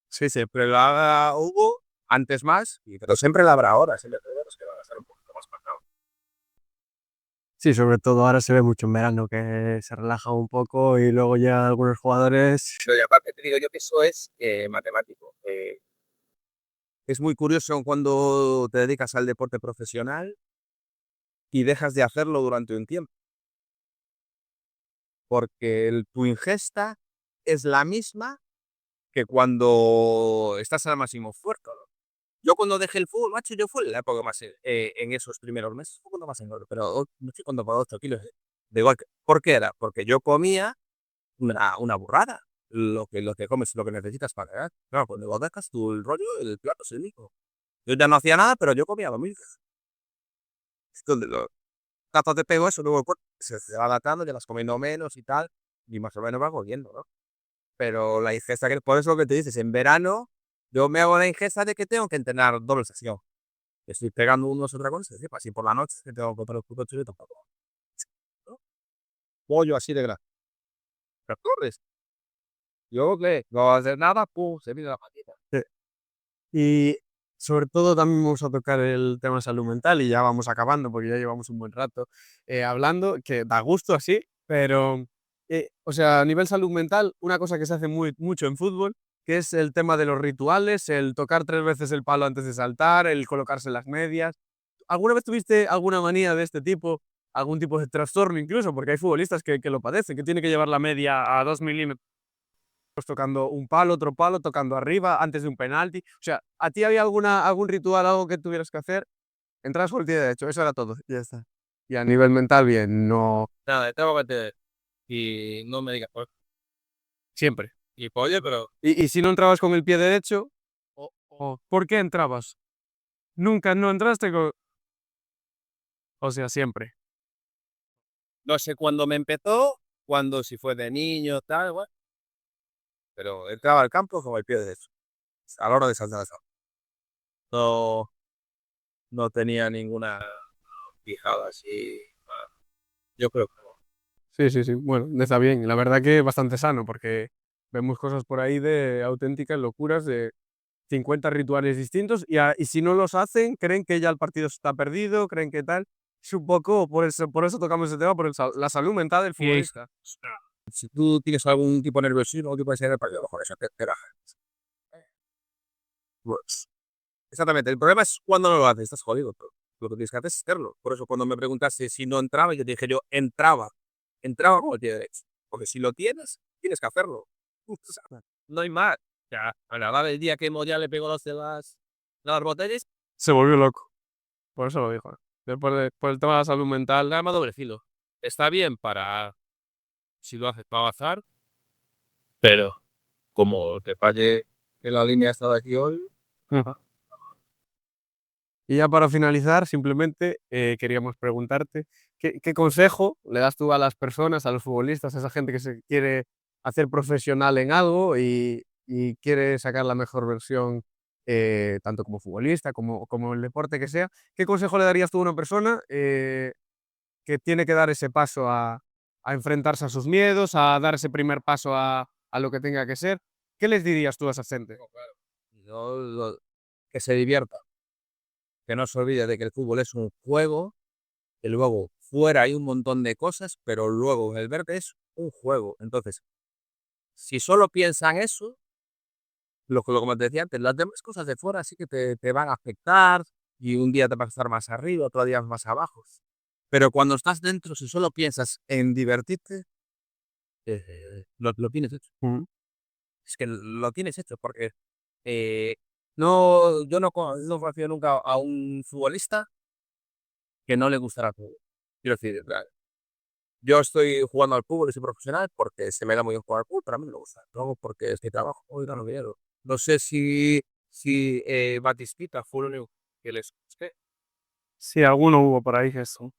Sí, siempre hubo, antes más, pero siempre la habrá ahora. Siempre hay los que van a estar un poquito más pasados. Sí, sobre todo ahora se ve mucho en verano que se relaja un poco y luego llegan algunos jugadores. Pero y aparte te digo yo que eso es matemático. Es muy curioso cuando te dedicas al deporte profesional y dejas de hacerlo durante un tiempo. Porque tu ingesta es la misma que cuando estás al máximo esfuerzo, ¿no? Yo cuando dejé el fútbol, macho, yo fue la época más en esos primeros meses, fue cuando más engordé, pero no sé cuando para 8 kilos. De igual ¿por qué era? Porque yo comía una burrada. Lo que comes, lo que necesitas para cagar. Claro, cuando vos dejas tú el rollo, el plato es el único. Yo ya no hacía nada, pero yo comía lo mismo. Entonces, tanto te pego eso, luego el cuerpo se va adaptando, ya las comiendo menos y tal, y más o menos va volviendo, ¿no? Pero la ingesta, por eso lo que te dices, en verano yo me hago la ingesta de que tengo que entrenar doble sesión. Estoy pegando unos otra cosa, ¿sí? Así por la noche que tengo que comprar los putos chuletos para comer, ¿no? Pollo así de grasa. Pero corres. Yo qué, no voy a hacer nada, pum, se viene la patita. Y sobre todo también vamos a tocar el tema salud mental y ya vamos acabando porque ya llevamos un buen rato hablando, que da gusto así, pero, o sea, a nivel salud mental, una cosa que se hace mucho en fútbol, que es el tema de los rituales, el tocar 3 veces el palo antes de saltar, el colocarse las medias. ¿Alguna vez tuviste alguna manía de este tipo? ¿Algún tipo de trastorno incluso? Porque hay futbolistas que lo padecen, que tienen que llevar la media a 2 milímetros tocando un palo, otro palo, tocando arriba, antes de un penalti. O sea, ¿a ti había algún ritual, algo que tuvieras que hacer? Entrabas por el pie derecho, eso era todo, ya está. Y a nivel mental, bien, no. Nada, tengo que te... Y no me digas, pues, Siempre. Y pollo, pero Y si no entrabas con el pie derecho, ¿por qué entrabas? Nunca no entraste con... O sea, siempre. no sé cuándo me empezó, cuándo si fue de niño, tal, igual. Pero entraba al campo con el pie derecho. A la hora de saltar al campo. No, no tenía ninguna fijada así. Yo creo que no. Sí. Bueno, está bien. La verdad que bastante sano, porque vemos cosas por ahí de auténticas locuras, de 50 rituales distintos, y si no los hacen, creen que ya el partido está perdido, creen que tal. Es un poco, por eso tocamos ese tema, por la salud mental del futbolista. Si tú tienes algún tipo de nerviosismo, que puede ser el partido, mejor eso te relajas. Pues, exactamente. El problema es cuando no lo haces, estás jodido. Pero lo que tienes que hacer es hacerlo. Por eso cuando me preguntaste si no entraba, yo te dije yo entraba. Entraba con el pie derecho. Porque si lo tienes, tienes que hacerlo. O sea, no hay más. Ya, a la hora del día que Moya le pegó de las botellas, Se volvió loco. Por eso lo dijo. Por el tema de la salud mental. el arma doble filo. Está bien para si lo haces para avanzar, pero como te falle en la línea esta de aquí hoy, Y ya para finalizar, simplemente queríamos preguntarte, ¿qué consejo le das tú a las personas, a los futbolistas, a esa gente que se quiere hacer profesional en algo y quiere sacar la mejor versión, tanto como futbolista, como el deporte que sea? ¿Qué consejo le darías tú a una persona que tiene que dar ese paso a enfrentarse a sus miedos, a dar ese primer paso a lo que tenga que ser? ¿Qué les dirías tú a esa gente? que se divierta, que no se olvide de que el fútbol es un juego, que luego fuera hay un montón de cosas, pero luego en el verde es un juego. Entonces, si solo piensan eso, como te decía antes, las demás cosas de fuera sí que te van a afectar y un día te vas a estar más arriba, otro día más abajo. Pero cuando estás dentro, si solo piensas en divertirte, lo tienes hecho. Es que lo tienes hecho porque eh, no, yo no confío nunca a un futbolista que no le gustará el fútbol. Quiero decir, yo estoy jugando al fútbol y soy profesional porque se me da muy bien jugar al fútbol, pero a mí no me gusta. No porque es mi trabajo, hoy gano dinero. No sé si Batispita fue el único que les gusté. Sí, alguno hubo por ahí, eso.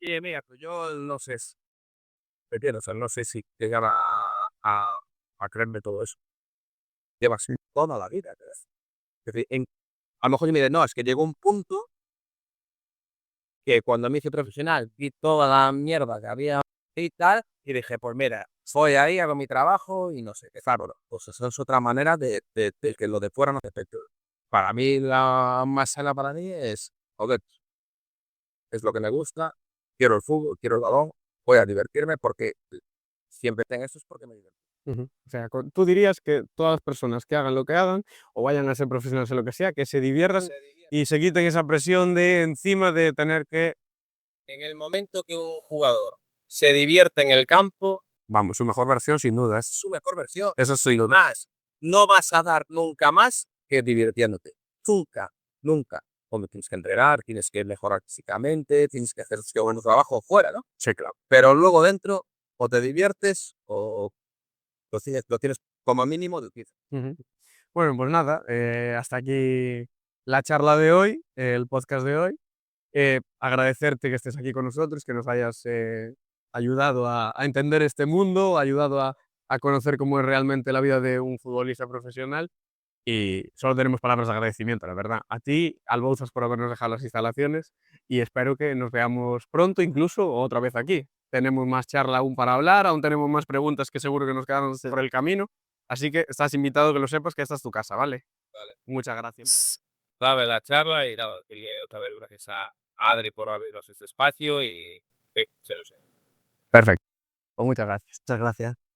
Y mira, pues yo no sé, ¿me entiendes? O sea, no sé si llegar a creerme todo eso. Llevas toda la vida. Es decir, a lo mejor yo me diré, no, es que llegó un punto que cuando me hice profesional vi toda la mierda que había y tal, y dije, pues mira, soy ahí, hago mi trabajo y no sé qué. Claro, no, pues eso es otra manera de que lo de fuera no te afecte. Para mí, la más sana para mí es, joder, es lo que me gusta, quiero el fútbol, quiero el balón, voy a divertirme porque siempre tengo esto es porque me divierto. O sea, tú dirías que todas las personas que hagan lo que hagan o vayan a ser profesionales en lo que sea, que se diviertan y se quiten esa presión de encima de tener que... En el momento que un jugador se divierte en el campo, Vamos, su mejor versión sin duda. es su mejor versión. Eso sí, Más, no vas a dar nunca más que divirtiéndote. Nunca, nunca. Hombre, tienes que entrenar, tienes que mejorar físicamente, tienes que hacer un buen trabajo fuera, ¿no? sí, claro. Pero luego dentro, o te diviertes o lo tienes como mínimo de utilizar. Ujú. Bueno, pues nada, hasta aquí la charla de hoy, el podcast de hoy. Agradecerte que estés aquí con nosotros, que nos hayas ayudado a entender este mundo, ayudado a conocer cómo es realmente la vida de un futbolista profesional. Y solo tenemos palabras de agradecimiento, la verdad. A ti, al Bouzas, por habernos dejado las instalaciones y espero que nos veamos pronto, incluso otra vez aquí. Tenemos más charla aún para hablar, aún tenemos más preguntas que seguro que nos quedaron por el camino. Así que estás invitado, que lo sepas, que esta es tu casa, ¿vale? Vale. Muchas gracias. Sabe la charla y nada, quería otra vez gracias a Adri por abrirnos este espacio y sí, se lo sé. Perfecto. Pues muchas gracias. Muchas gracias.